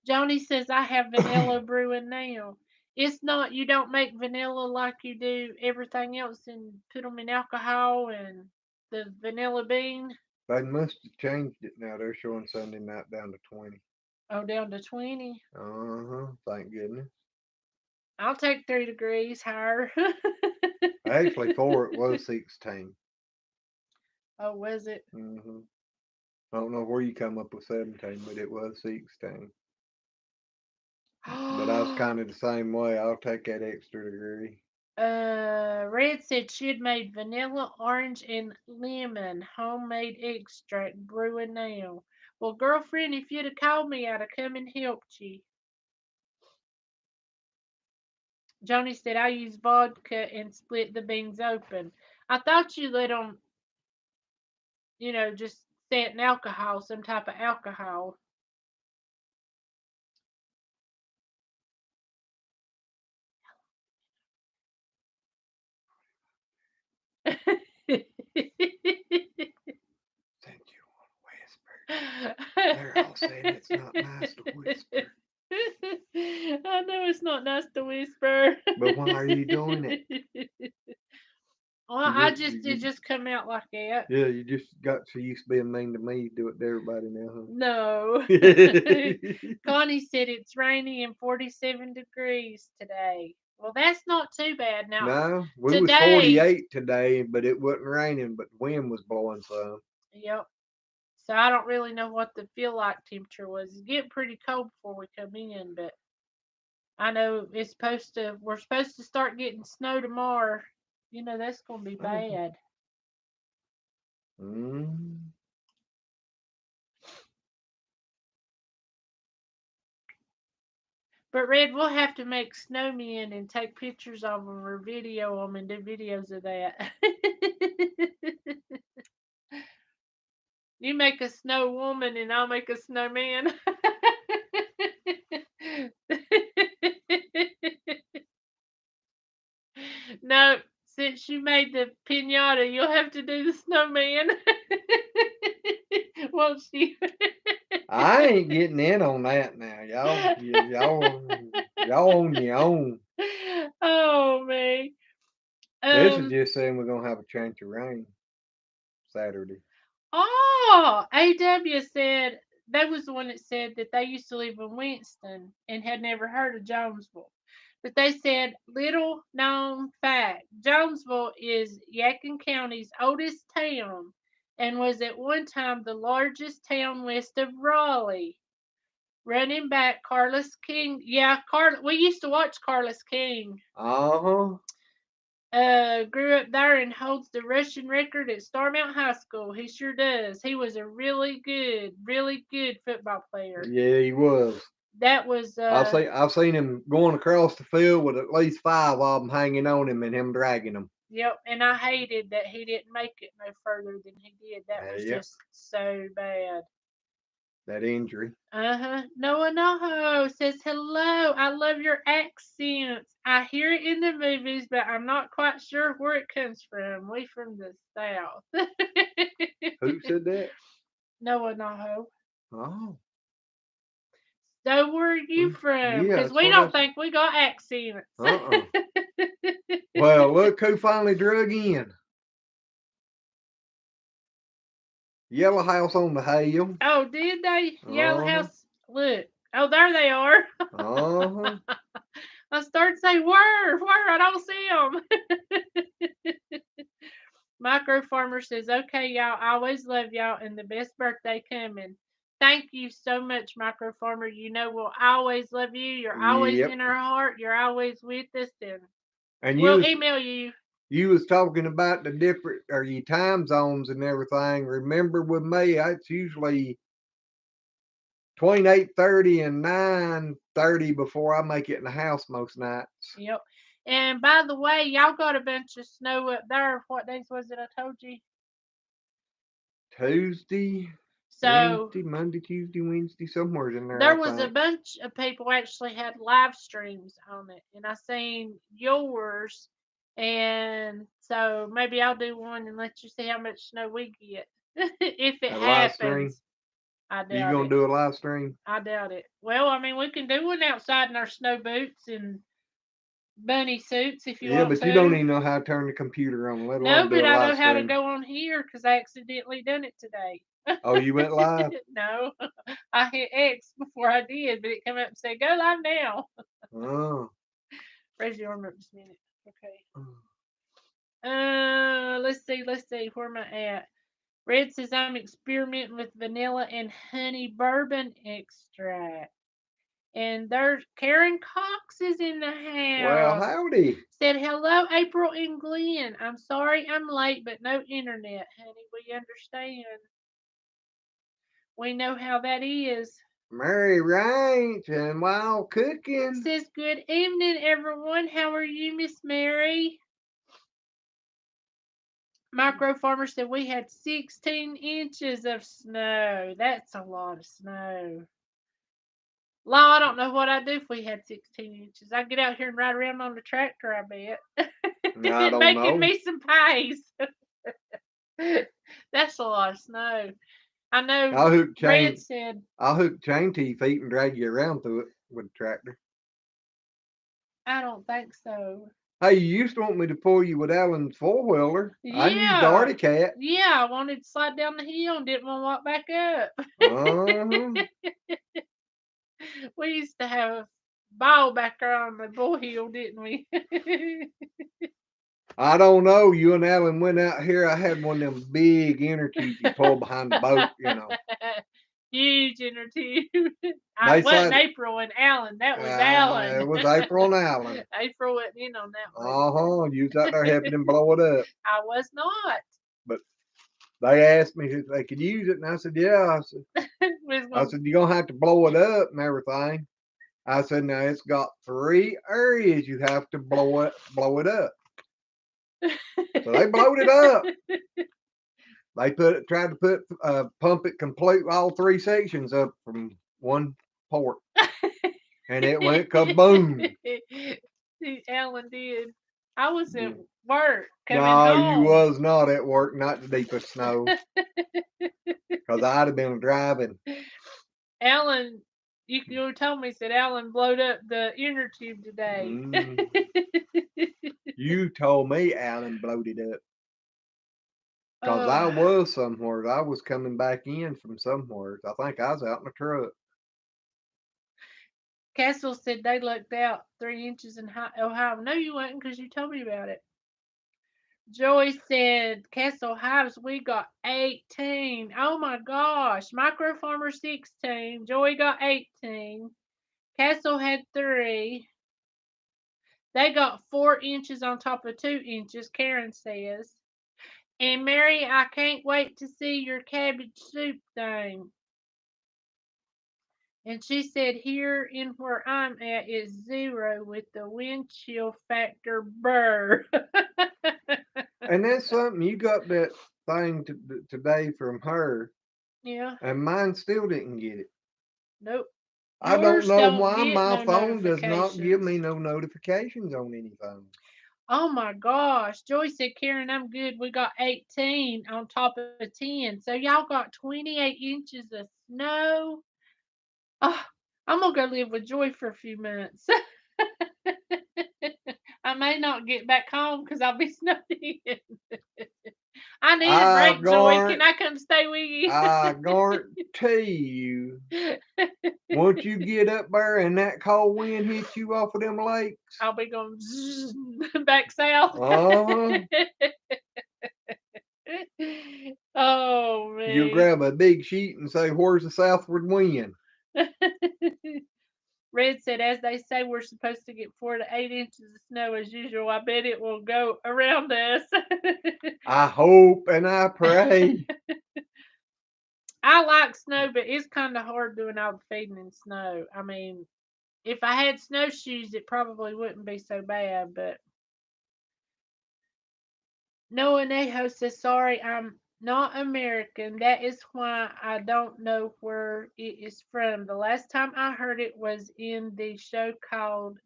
Joni says I have vanilla brewing now. It's not, you don't make vanilla like you do everything else and put them in alcohol and the vanilla bean. They must have changed it now. They're showing Sunday night down to 20. Oh, down to 20. Uh-huh. Thank goodness. I'll take 3 degrees higher. Actually, for it was 16. Oh, was it? Hmm. I don't know where you come up with 17, but it was 16. But I was kind of the same way. I'll take that extra degree. Red said she had made vanilla, orange, and lemon homemade extract brewing now. Well, girlfriend, if you'd have called me, I'd have come and helped you. Joni said I use vodka and split the beans open. I thought you let them, just set in alcohol, some type of alcohol. Since you want to whisper, they're all saying it's not nice to whisper. I know it's not nice to whisper. But why are you doing it? Well, it just come out like that. Yeah, you just got so used to being mean to me, you do it to everybody now, No. huh? Connie said it's rainy and 47 degrees today. Well, that's not too bad. Now, No, we was today, 48 today, but it wasn't raining, but the wind was blowing some. yep. So I don't really know what the feel like temperature was. It's getting pretty cold before we come in, but I know we're supposed to start getting snow tomorrow. That's going to be Oh. bad. Mm. But Red, we'll have to make snowmen and take pictures of them or video them and do videos of that. You make a snow woman and I'll make a snowman. No, since you made the pinata, you'll have to do the snowman. Won't you? I ain't getting in on that now, y'all on your own. Oh man. This is Um. just saying we're gonna have a chance of rain Saturday. Oh, AW said that was the one that said that they used to live in Winston and had never heard of Jonesville. But they said little known fact: Jonesville is Yadkin County's oldest town and was at one time the largest town west of Raleigh. Running back Carlos King, yeah, we used to watch Carlos King. Uh-huh. Grew up there and holds the rushing record at Starmount High School. He sure does. He was a really good football player. Yeah, he was. That was I've seen him going across the field with at least 5 of them hanging on him and him dragging them. Yep, and I hated that he didn't make it no further than he did. That was Yep, just so bad. that injury. Noah Noho says hello. I love your accents. I hear it in the movies, but I'm not quite sure where it comes from. We from the south. Who said that? Noah Noho. Oh, So where are you from? yeah, Because that's we what I don't said. think we got accents. Uh-uh. Well, look who finally drug in. Yellow House on the Hill. Oh, did they? Yellow Uh-huh. House. Look. Oh, there they are. Uh-huh. I start saying, where? I don't see them. Micro Farmer says, okay, y'all. I always love y'all and the best birthday coming. Thank you so much, Micro Farmer. We'll always love you. You're always Yep. in our heart. You're always with us. And And we'll email you. you was talking about the different or your time zones and everything. Remember with me, it's usually between 8:30 and 9:30 before I make it in the house most nights. Yep. And by the way, y'all got a bunch of snow up there. What days was it I told you? Tuesday, So Wednesday, Monday, Tuesday, Wednesday, somewhere in there, there I was a think. bunch of people actually had live streams on it, and I seen yours, and so maybe I'll do one and let you see how much snow we get if it A live stream. happens. I Are you doubt gonna it. do a live stream? I doubt it. Well, I mean, we can do one outside in our snow boots and bunny suits if you Yeah, want but you don't to. even know how to turn the computer on, let No, alone do but a I live know how to stream. go on here because I accidentally done it today. Oh, you went live? No, I hit X before I did, but it came up and said, go live now. Oh. Raise your arm up just a minute. Okay. Let's see. Where am I at? Red says I'm experimenting with vanilla and honey bourbon extract. And there's Karen Cox is in the Well, house. howdy. Said hello, April and Glenn. I'm sorry I'm late, but no internet, honey. We understand. We know how that is. Mary Ranch and Wild Cooking. Says good evening, everyone. How are you, Miss Mary? Micro Farmer said we had 16 inches of snow. That's a lot of snow. Law, I don't know what I'd do if we had 16 inches. I'd get out here and ride around on the tractor, I bet. I don't Making know. me some pies. That's a lot of snow. I know Red said. I'll hook chain to your feet and drag you around through it with a tractor. I don't think so. Hey, you used to want me to pull you with Alan's four-wheeler. Yeah. I used the Artie Cat. Yeah, I wanted to slide down the hill and didn't want to walk back up. We used to have a ball back there on the bull hill, didn't we? I don't know. You and Alan went out here. I had one of them big inner tubes you pull behind the boat, you know. Huge inner tube. I wasn't April and Alan. That was Alan. It was April and Alan. April wasn't in on that one. You was out there helping them blow it up. I was not. But they asked me if they could use it, and I said, yeah. I said, you're going to have to blow it up and everything. I said, now it's got 3 areas you have to blow it up. So they blowed it up. They tried to pump it complete, all 3 sections up from one port. And it went kaboom. Alan did. I was at work coming home. No, you was not at work, not the deepest snow. Because I'd have been driving. Alan, you told me, said Alan blowed up the inner tube today. You told me Alan blowed it up. Because I was somewhere. I was coming back in from somewhere. I think I was out in the truck. Castle said they looked out 3 inches in Ohio. No, you wasn't, because you told me about it. Joy said, Castle Hives, we got 18. Oh my gosh. Micro Farmer 16. Joy got 18. Castle had 3. They got 4 inches on top of 2 inches, Karen says. And Mary, I can't wait to see your cabbage soup thing. And she said, here in where I'm at is 0 with the wind chill factor burr. And that's something, you got that thing today from her. Yeah. And mine still didn't get it. Nope. I don't know why my phone does not give me no notifications on anything. Oh my gosh. Joy said, Karen, I'm good. We got 18 on top of 10. So y'all got 28 inches of snow. Oh, I'm going to go live with Joy for a few months. I may not get back home because I'll be snowed in. I need a break, Joy. Can I come stay with you? I guarantee you, once you get up there and that cold wind hits you off of them lakes, I'll be going back south. Oh, man. You'll grab a big sheet and say, where's the southward wind? Red said, as they say, we're supposed to get 4 to 8 inches of snow as usual. I bet it will go around us. I hope and I pray. I like snow, but it's kind of hard doing all the feeding in snow. I mean, if I had snowshoes, it probably wouldn't be so bad, but Noah Neho says, sorry, I'm not American. That is why I don't know where it is from. The last time I heard it was in the show called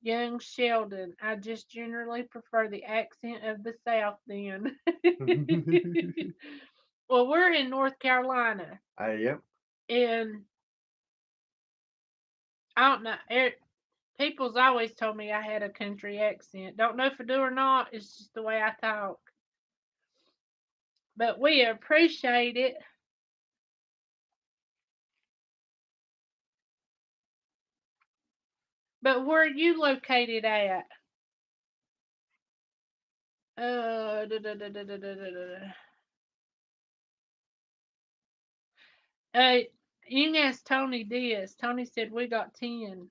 Young Sheldon. I just generally prefer the accent of the South then. Well, we're in North Carolina. Yep. And I don't know. People's always told me I had a country accent. Don't know if I do or not. It's just the way I talk. But we appreciate it. But where are you located at? You can ask Tony this. Tony said we got 10.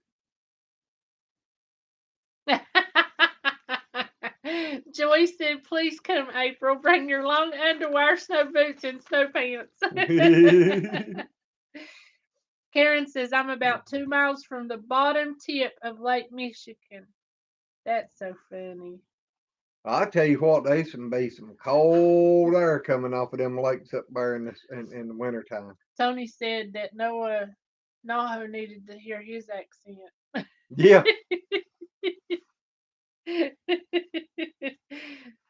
Joy said, please come, April. Bring your long underwear, snow boots, and snow pants. Karen says, I'm about 2 miles from the bottom tip of Lake Michigan. That's so funny. I tell you what, there's some be some cold air coming off of them lakes up there in the wintertime. Tony said that Noho needed to hear his accent. Yeah.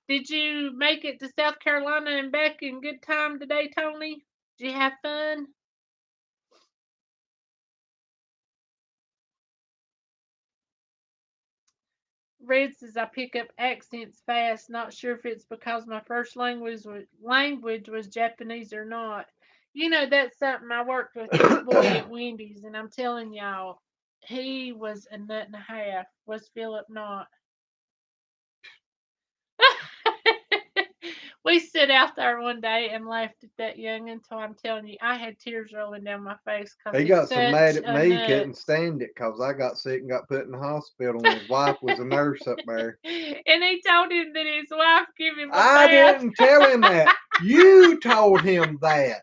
Did you make it to South Carolina and back in good time today, Tony? Did you have fun? Red says I pick up accents fast. Not sure if it's because my first language was Japanese or not. You know, that's something. I worked with this boy at Wendy's, and I'm telling y'all, he was a nut and a half. Was Philip not? We sit out there one day and laughed at that young until I'm telling you, I had tears rolling down my face because He he's got so mad such at a me, nut. couldn't stand it because I got sick and got put in the hospital, and his wife was a nurse up there. And he told him that his wife gave him a I bath. didn't tell him that. You told him that.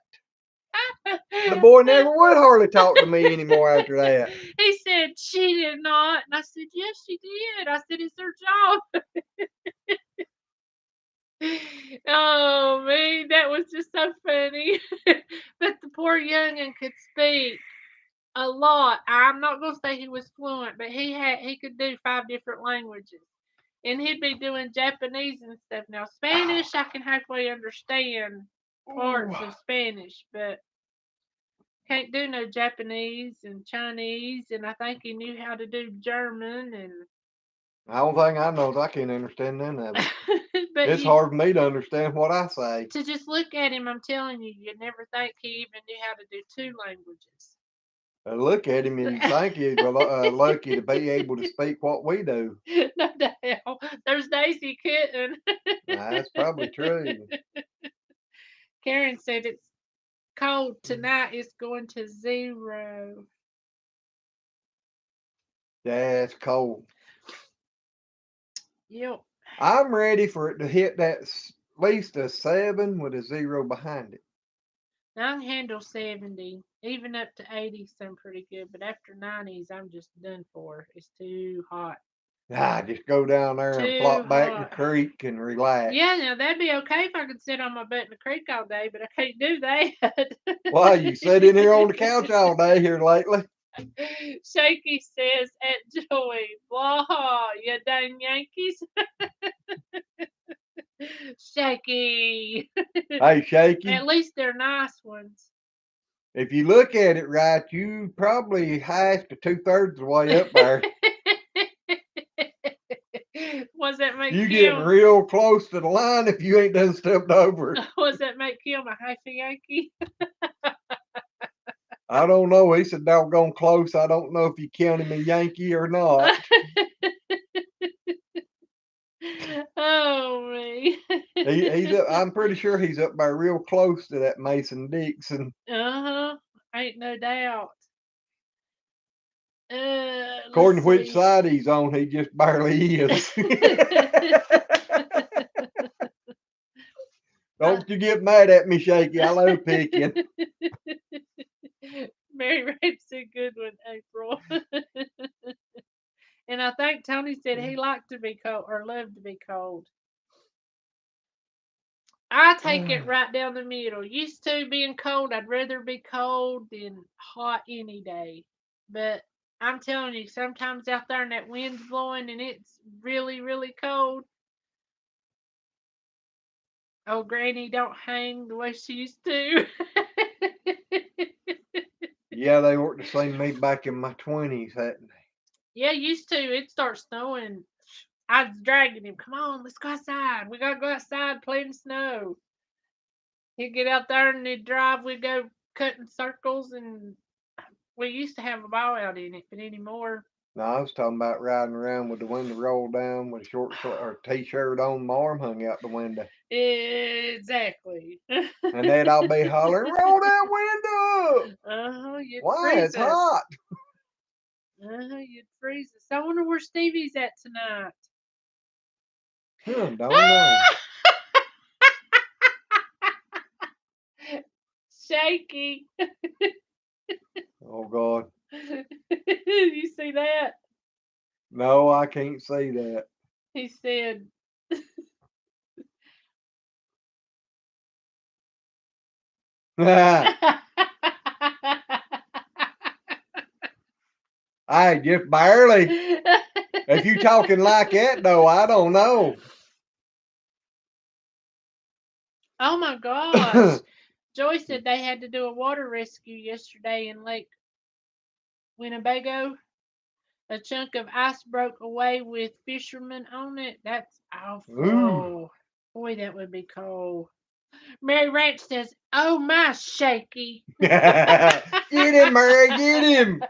The boy never would hardly talk to me anymore after that. He said she did not, and I said yes, she did. I said it's her job. Oh man, that was just so funny. But the poor youngin could speak a lot. I'm not gonna say he was fluent, but he could do 5 different languages. And he'd be doing Japanese and stuff. Now Spanish I can halfway understand parts of Spanish, but can't do no Japanese and Chinese, and I think he knew how to do German and The only thing I know is I can't understand none of it. but It's hard for me to understand what I say. to just look at him, I'm telling you, you'd never think he even knew how to do 2 languages. I look at him and you think he's lucky to be able to speak what we do. No doubt. There's days he couldn't. That's probably true. Karen said it's cold tonight. It's going to 0. Yeah, it's cold. Yep. I'm ready for it to hit that at least a 7 with a 0 behind it. I can handle 70. Even up to 80 sound pretty good, but after 90s, I'm just done for. It's too hot. Just go down there and Too flop back in the hot. creek and relax. Yeah, now that'd be okay if I could sit on my butt in the creek all day, but I can't do that. Why, you sit in here on the couch all day here lately? Shaky says at Joy, blah, you dang Yankees. Shaky. Hey, Shaky, At least they're nice ones. if you look at it right, you probably half to 2/3 of the way up there. Was that make You Kim? getting real close to the line if you ain't done stepped over. Was that make Kim a half a Yankee? I don't know. He said doggone close. I don't know if you count him a Yankee or not. Oh me. He's up, I'm pretty sure he's up there real close to that Mason Dixon. Uh-huh. Ain't no doubt. According to which See. side he's on, he just barely is. Don't you get mad at me, Shaky. I love picking. Mary Rape's a good one, April. And I think Tony said he liked to be cold or loved to be cold. I take it right down the middle. Used to being cold, I'd rather be cold than hot any day. But I'm telling you, sometimes out there and that wind's blowing and it's really, really cold. Oh, Granny don't hang the way she used to. Yeah, they ought to seen me back in my 20s, hadn't they? Yeah, used to. It starts snowing. I was dragging him. Come on, let's go outside. We gotta go outside, play in the snow. He'd get out there and he'd drive. We'd go cutting circles, and we used to have a ball out in it, but anymore. No, I was talking about riding around with the window rolled down with a short or t-shirt on, my arm hung out the window. Exactly. And then I'll be hollering, roll that window up. You'd Why? freeze It's us. hot. You'd freeze us. I wonder where Stevie's at tonight. Don't know. Shaky. Oh, God. You see that? No, I can't see that. He said, Hey, just barely. If you talking like that, though, I don't know. Oh my gosh. Joy said they had to do a water rescue yesterday in Lake Winnebago. A chunk of ice broke away with fishermen on it. That's awful. Ooh. Boy, that would be cold. Mary Ranch says, "Oh my shaky." Get him, Mary, get him.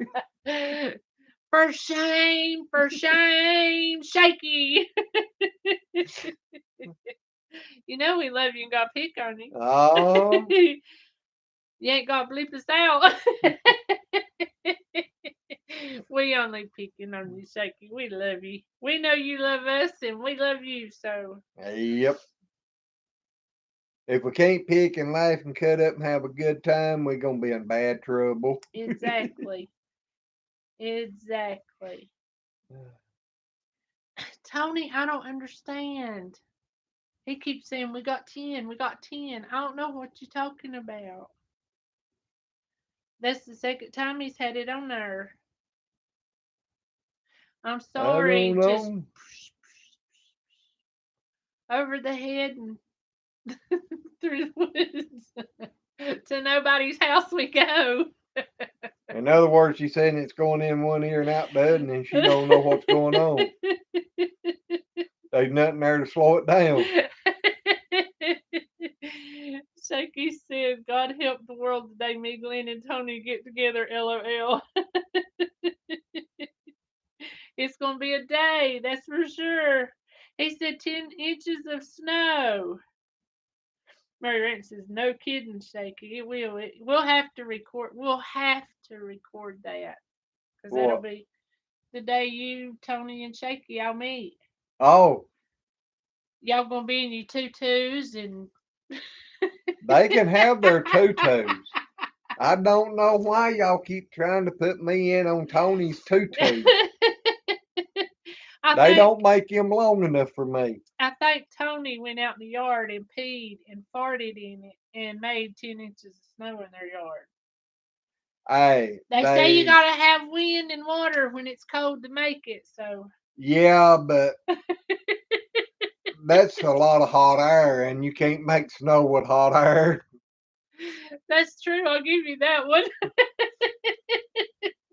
For shame, shaky. You know we love you and got pick on you. Oh. You ain't got to bleep us out. We only picking on you, Shaky. We love you. We know you love us, and we love you. So. Yep. If we can't pick and laugh and cut up and have a good time, we're gonna be in bad trouble. Exactly. Exactly. Tony, I don't understand. He keeps saying we got 10, we got 10. I don't know what you're talking about. That's the second time he's had it on there. I'm sorry, I don't just know. over the head and through the woods. To nobody's house we go. In other words, she's saying it's going in one ear and out the other, and she don't know what's going on. There's nothing there to slow it down. Shaky said, "God help the world today. Me, Glenn, and Tony get together. LOL." It's gonna be a day, that's for sure. He said 10 inches of snow. Mary Ranch says, "No kidding, Shaky. It will. We'll have to record. We'll have to record that because that'll What? be the day you, Tony, and Shaky all meet. Oh, Y'all gonna be in your tutus and." they can have their tutus. I don't know why y'all keep trying to put me in on Tony's tutus. They don't make him long enough for me. I think Tony went out in the yard and peed and farted in it and made 10 inches of snow in their yard. Hey, They say you gotta have wind and water when it's cold to make it, so. Yeah, but that's a lot of hot air, and you can't make snow with hot air. That's true, I'll give you that one.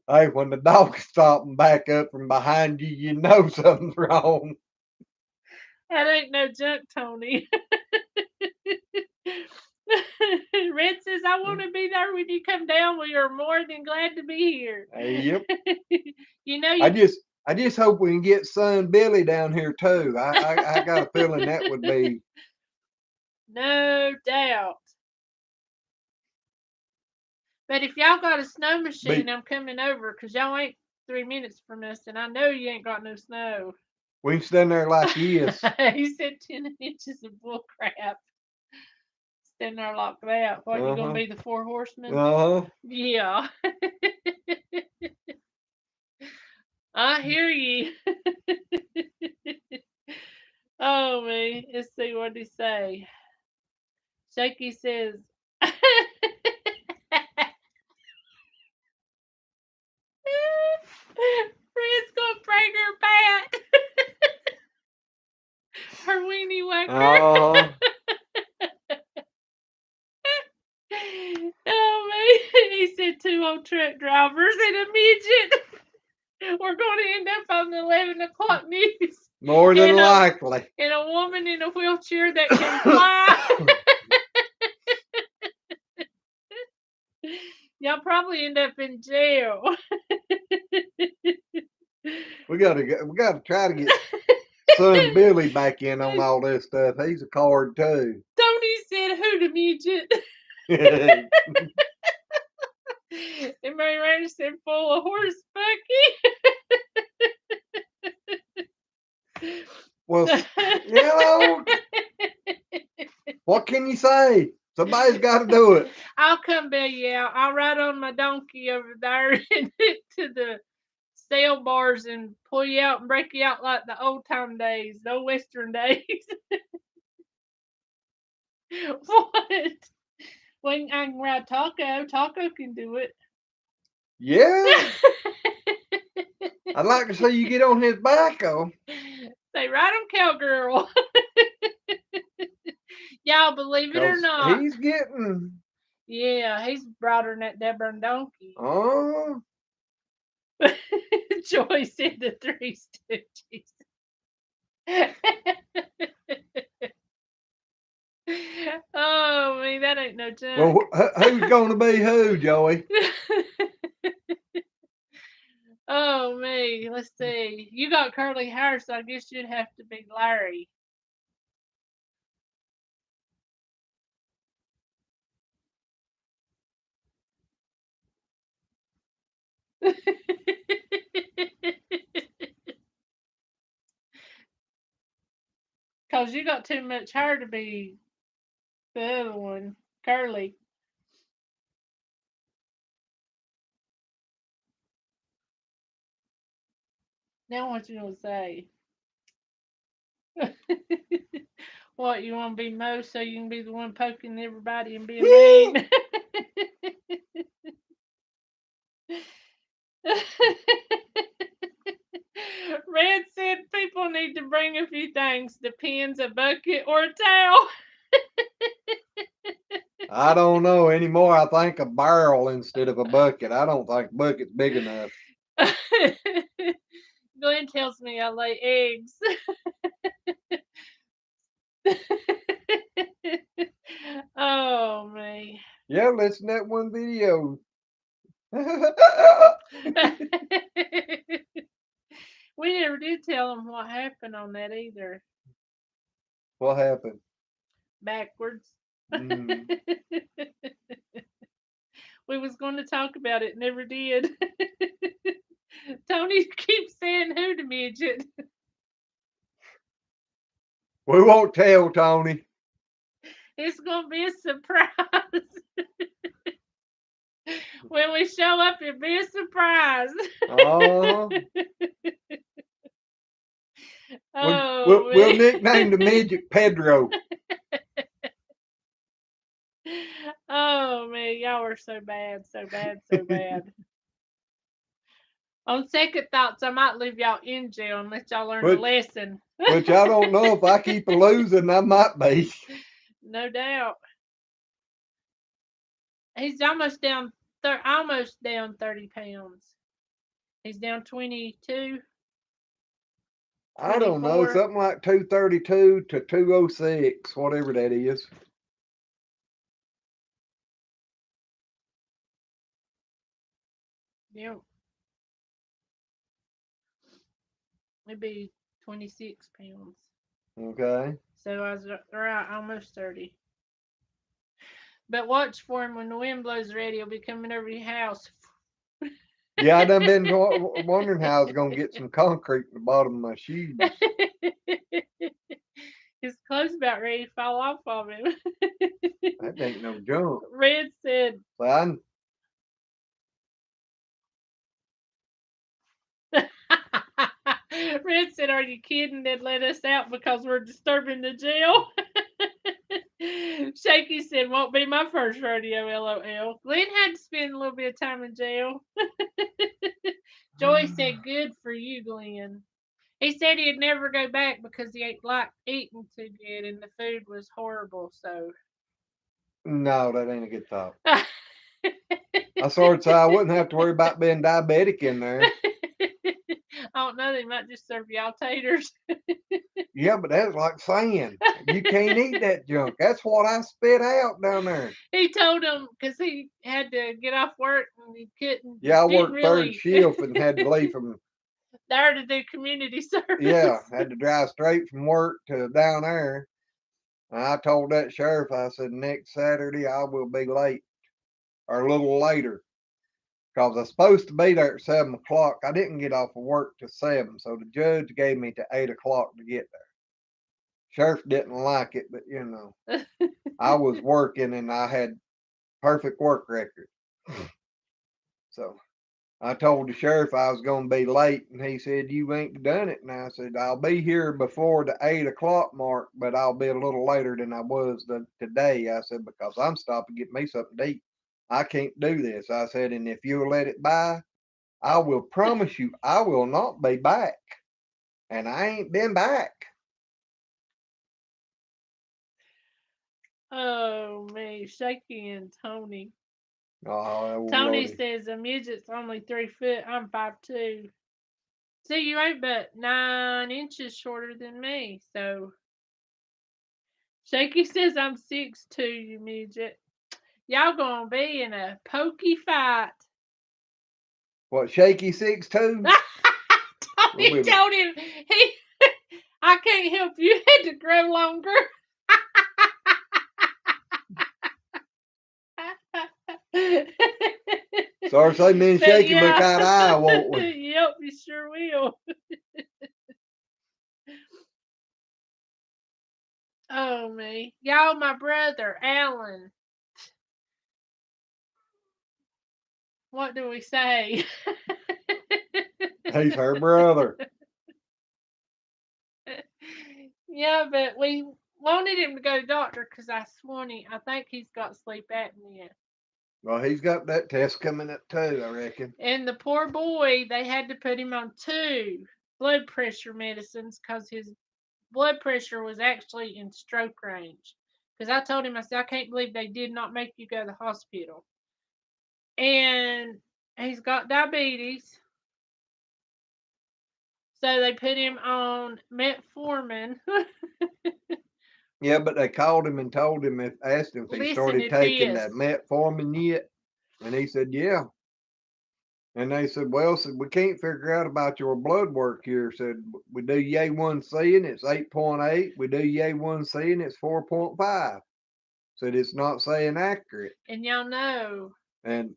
Hey, when the dog's stopping back up from behind you, you know something's wrong. That ain't no junk, Tony. Red says, "I want to be there when you come down. We are more than glad to be here." Yep. You know I just hope we can get son Billy down here too. I got a feeling that would be. No doubt. But if y'all got a snow machine, I'm coming over because y'all ain't 3 minutes from us, and I know you ain't got no snow. We can stand there like yes. He said 10 inches of bull crap. Stand there like that. What, you gonna be the 4 horsemen? Yeah. I hear you. Oh man, let's see what he say. Shaky says, Fred's gonna break her bat. Her weenie whacker. Oh man, he said 2 old truck drivers and a midget. We're going to end up on the 11 o'clock news. More than likely. And a woman in a wheelchair that can fly. Y'all probably end up in jail. We gotta try to get son Billy back in on all this stuff. He's a card too. Tony said, "Who the midget?" And Mary Randall said, "Full of horse Bucky." Well, you know, what can you say? Somebody's got to do it. I'll come bail you out. I'll ride on my donkey over there to the stale bars and pull you out and break you out like the old time days, the old Western days. What? When I can ride Taco, Taco can do it. Yeah. I'd like to see you get on his back, though. They ride him, cowgirl. Y'all believe it or 'Cause not. he's getting. Yeah, he's broader than that Deborah donkey. Oh. Joy said the Three Stooges. Oh, man, that ain't no joke. Well, who's going to be who, Joey? Oh, me. Let's see. You got curly hair, so I guess you'd have to be Larry. Because you got too much hair to be the other one, curly. Now what you gonna say? What, you want to be Mo so you can be the one poking everybody and being mean? Red said people need to bring a few things, depends, a bucket or a towel. I don't know anymore. I think a barrel instead of a bucket. I don't think a bucket's big enough. Glenn tells me I lay eggs. Oh, man. Yeah, listen to that one video. We never did tell him what happened on that either. What happened? Backwards. Mm. We was going to talk about it, never did. Tony keeps saying who to midget. We won't tell, Tony. It's going to be a surprise. When we show up, it'll be a surprise. Oh. We'll nickname the midget Pedro. Oh, man, y'all are so bad, so bad, so bad. On second thoughts, I might leave y'all in jail and let y'all learn a lesson. Which I don't know. If I keep losing, I might be. No doubt. He's almost down 30 pounds. He's down 22. I don't know. 24. Something like 232 to 206, whatever that is. Yep. It'd be 26 pounds. Okay. So I was right, almost 30. But watch for him when the wind blows ready. He'll be coming over your house. Yeah, I done been wondering how I was going to get some concrete in the bottom of my shoes. His clothes about ready to fall off of him. That ain't no jump. Red said, Son. Red said, "Are you kidding? They'd let us out because we're disturbing the jail." Shaky said, "Won't be my first rodeo, LOL." Glenn had to spend a little bit of time in jail. Joy said, "Good for you, Glenn." He said he'd never go back because he ain't like eating too good and the food was horrible. So No, that ain't a good thought. I sort of say I wouldn't have to worry about being diabetic in there. I don't know. They might just serve y'all taters. Yeah, but that's like saying you can't eat that junk. That's what I spit out down there. He told him because he had to get off work and he couldn't. Yeah, I didn't worked third shift and had to leave from there to do community service. Yeah, had to drive straight from work to down there. And I told that sheriff, I said, next Saturday I will be late or a little later. Because I was supposed to be there at 7 o'clock. I didn't get off of work till 7, so the judge gave me to 8 o'clock to get there. Sheriff didn't like it, but I was working and I had perfect work record. So I told the sheriff I was going to be late, and he said, you ain't done it. And I said, I'll be here before the 8 o'clock mark, but I'll be a little later than I was today. I said, because I'm stopping to get me something to eat. I can't do this. I said, and if you'll let it by, I will promise you I will not be back. And I ain't been back. Oh, me, Shaky and Tony. Oh, Tony Lordy. says a midget's only 3 foot. I'm 5'2". See, you ain't but 9 inches shorter than me. So Shaky says I'm 6'2", you midget. Y'all gonna be in a pokey fight. What, Shaky 6'2"? Tony told him I can't help you. Had to grow longer. Sorry, say me and Shaky look eye to eye, won't we? Yep, you sure will. Oh, me. Y'all, my brother, Alan. What do we say? He's her brother. Yeah, but we wanted him to go to the doctor because I think he's got sleep apnea. Well, he's got that test coming up too, I reckon. And the poor boy, they had to put him on 2 blood pressure medicines because his blood pressure was actually in stroke range. Because I told him, I said, I can't believe they did not make you go to the hospital. And he's got diabetes. So they put him on metformin. Yeah, but they called him and told him, asked him if he started taking that metformin yet. And he said, yeah. And they said, well, we can't figure out about your blood work here. Said, we do A1C and it's 8.8. We do A1C and it's 4.5. Said, it's not saying accurate. And y'all know. And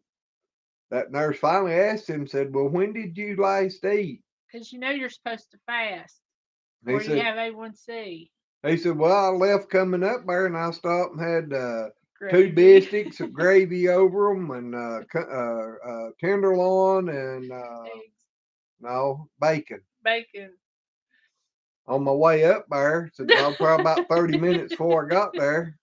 that nurse finally asked him, said, well, when did you last eat? Because you're supposed to fast. Or you have A1C. He said, well, I left coming up there and I stopped and had 2 biscuits of gravy over them and tenderloin and bacon. Bacon. On my way up there, so probably about 30 minutes before I got there.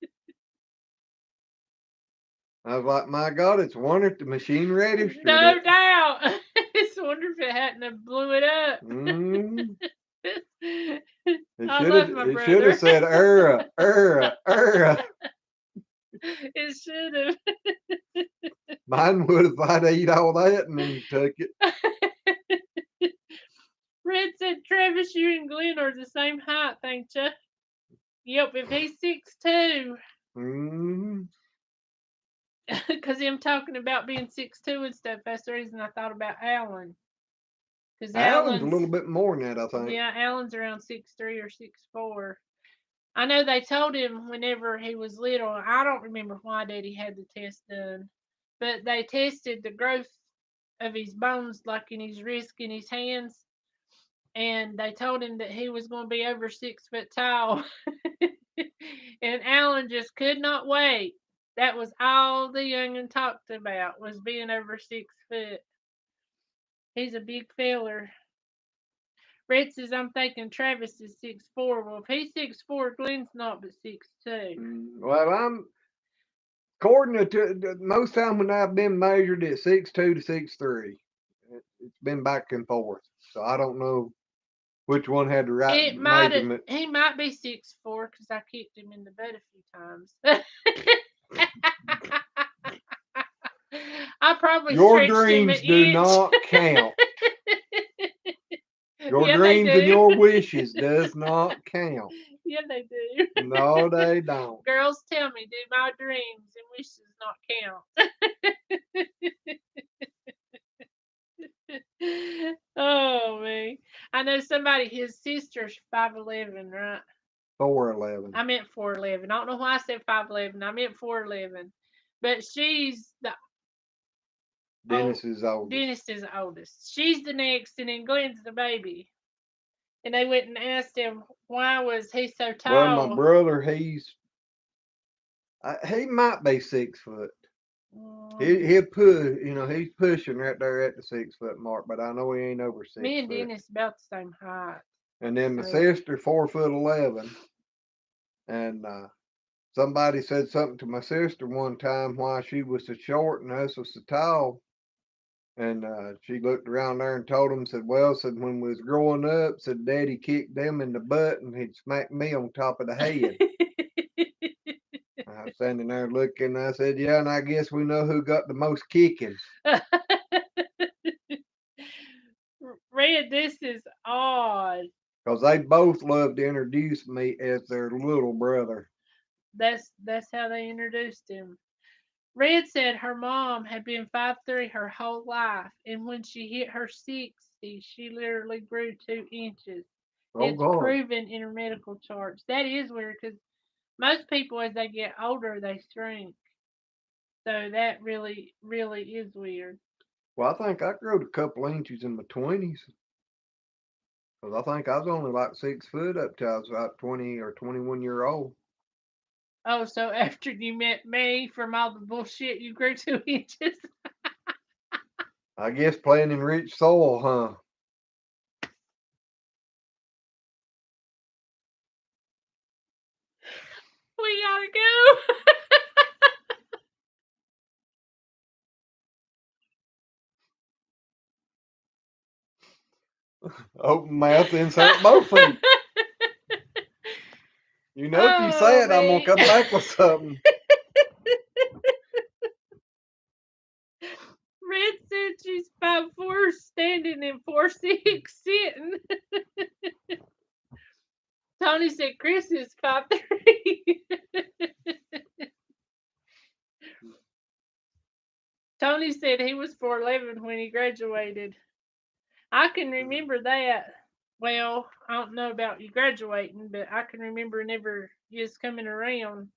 I was like, my God, it's a wonder if the machine registered. No doubt. It's a wonder if it hadn't have blew it up. Mm-hmm. It should have said, It should have. Mine would if I'd eat all that and then took it. Red said, Travis, you and Glenn are the same height, ain't you? Yep, if he's 6'2". Mm-hmm. Because him talking about being 6'2" and stuff, that's the reason I thought about Alan. Because Alan's a little bit more than that, I think. Yeah, Alan's around 6'3" or 6'4". I know they told him whenever he was little, I don't remember why Daddy had the test done, but they tested the growth of his bones, like in his wrist and his hands, and they told him that he was going to be over 6 foot tall. And Alan just could not wait. That was all the young'un talked about, was being over 6 foot. He's a big feller. Red says, I'm thinking Travis is 6'4". Well, if he's 6'4", Glenn's not but 6'2". Well, according to most time when I've been measured, it's 6'2" to 6'3". It's been back and forth, so I don't know which one had the right measurement. He might be 6'4" because I kicked him in the butt a few times. I probably your stretched him an dreams do inch. not count. Your dreams and your wishes does not count. Yeah, they do. No, they don't. Girls tell me, do my dreams and wishes not count? Oh, man. I know somebody, his sister's 5'11", right? 4'11". I meant 4'11". I don't know why I said 5'11". I meant 4'11". But she's the Dennis is oldest. Dennis is the oldest. She's the next, and then Glenn's the baby. And they went and asked him why was he so tall. Well, my brother, he might be 6 foot. He'll push, he's pushing right there at the 6 foot mark, but I know he ain't over 6 Me and foot. Dennis about the same height. And then my sister, 4'11", and somebody said something to my sister one time why she was so short and us was so tall. And she looked around there and told him, said, when we was growing up, said Daddy kicked them in the butt and he'd smack me on top of the head. I was standing there looking, and I said, yeah, and I guess we know who got the most kicking. Red, this is odd. Because they both love to introduce me as their little brother. That's how they introduced him. Red said her mom had been 5'3" her whole life, and when she hit her 60, she literally grew 2 inches. It's proven in her medical charts. That is weird because most people, as they get older, they shrink. So that really, really is weird. Well, I think I grew a couple inches in my 20s. Because I think I was only like 6 foot up till I was about 20 or 21 year old. Oh, so after you met me, from all the bullshit, you grew 2 inches? I guess playing in rich soil, huh? We gotta go. Open mouth, insert both feet. If you say it, I'm going to come back with something. Red said she's 5'4" standing and 4'6" sitting. Tony said Chris is 5'3". Tony said he was 4'11" when he graduated. I can remember that. Well, I don't know about you graduating, but I can remember never just coming around.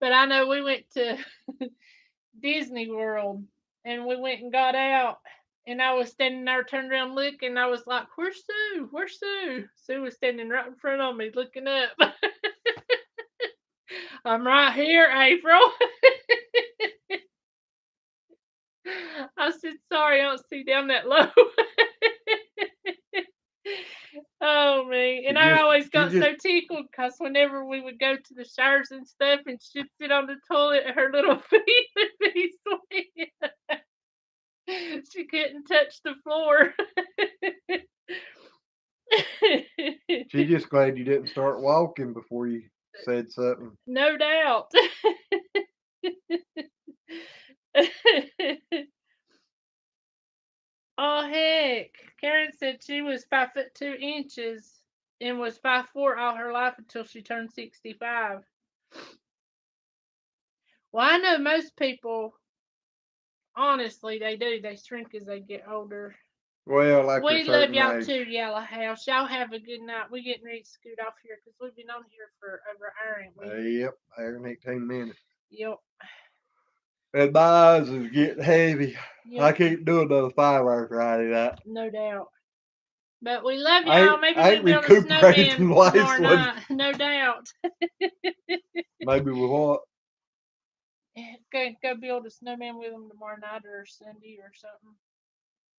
But I know we went to Disney World, and we went and got out, and I was standing there, turned around looking, and I was like, where's Sue? Where's Sue? Sue was standing right in front of me looking up. I'm right here, April. I said, sorry, I don't see down that low. Oh, man. And I always got so tickled because whenever we would go to the showers and stuff and she'd sit on the toilet, her little feet would be sweaty. She couldn't touch the floor. She's just glad you didn't start walking before you said something. No doubt. Oh, heck. Karen said she was 5'2" and was 5'4" all her life until she turned 65. Well, I know most people, honestly, they do. They shrink as they get older. Well, like we love y'all too, Yellow House. Y'all have a good night. We're getting ready to scoot off here because we've been on here for over an hour, ain't we? Yep, hour and 18 minutes. Yep. And my eyes is getting heavy. Yep. I can't do another 5 hour Friday night. No doubt. But we love y'all. Maybe we'll be on a snowman tomorrow night. No doubt. Maybe with what? Go build a snowman with them tomorrow night or Sunday or something.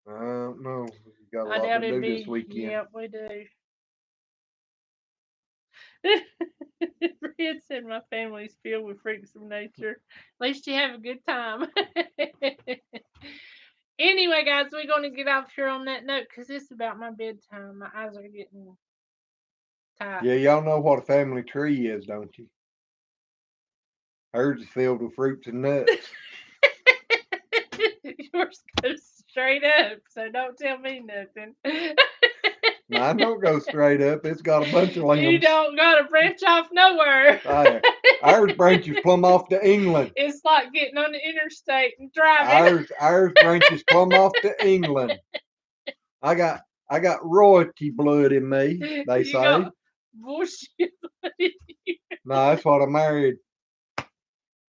I don't know. We got a lot to do this weekend. Yep, we do. Red said my family's filled with freaks of nature. At least you have a good time. Anyway, guys, we're going to get off here on that note because it's about my bedtime. My eyes are getting tired. Yeah, y'all know what a family tree is, don't you? Hers is filled with fruits and nuts. Yours goes straight up, so don't tell me nothing. Mine don't go straight up. It's got a bunch of limbs. You don't got to branch off nowhere. Ours branches plumb off to England. It's like getting on the interstate and driving. Ours branches plumb off to England. I got I got royalty blood in me, they You say. got bullshit. No, that's what I married.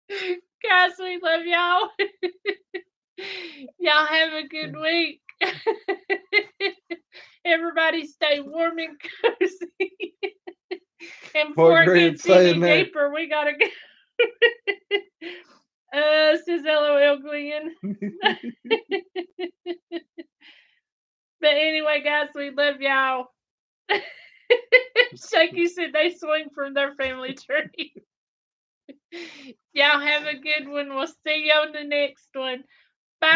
Guys, we love y'all. Y'all have a good week. Everybody stay warm and cozy. And before it gets any deeper, we gotta go. Says LOL Glenn. But anyway, guys, we love y'all. Shaky said they swing from their family tree. Y'all have a good one. We'll see you on the next one. Bye.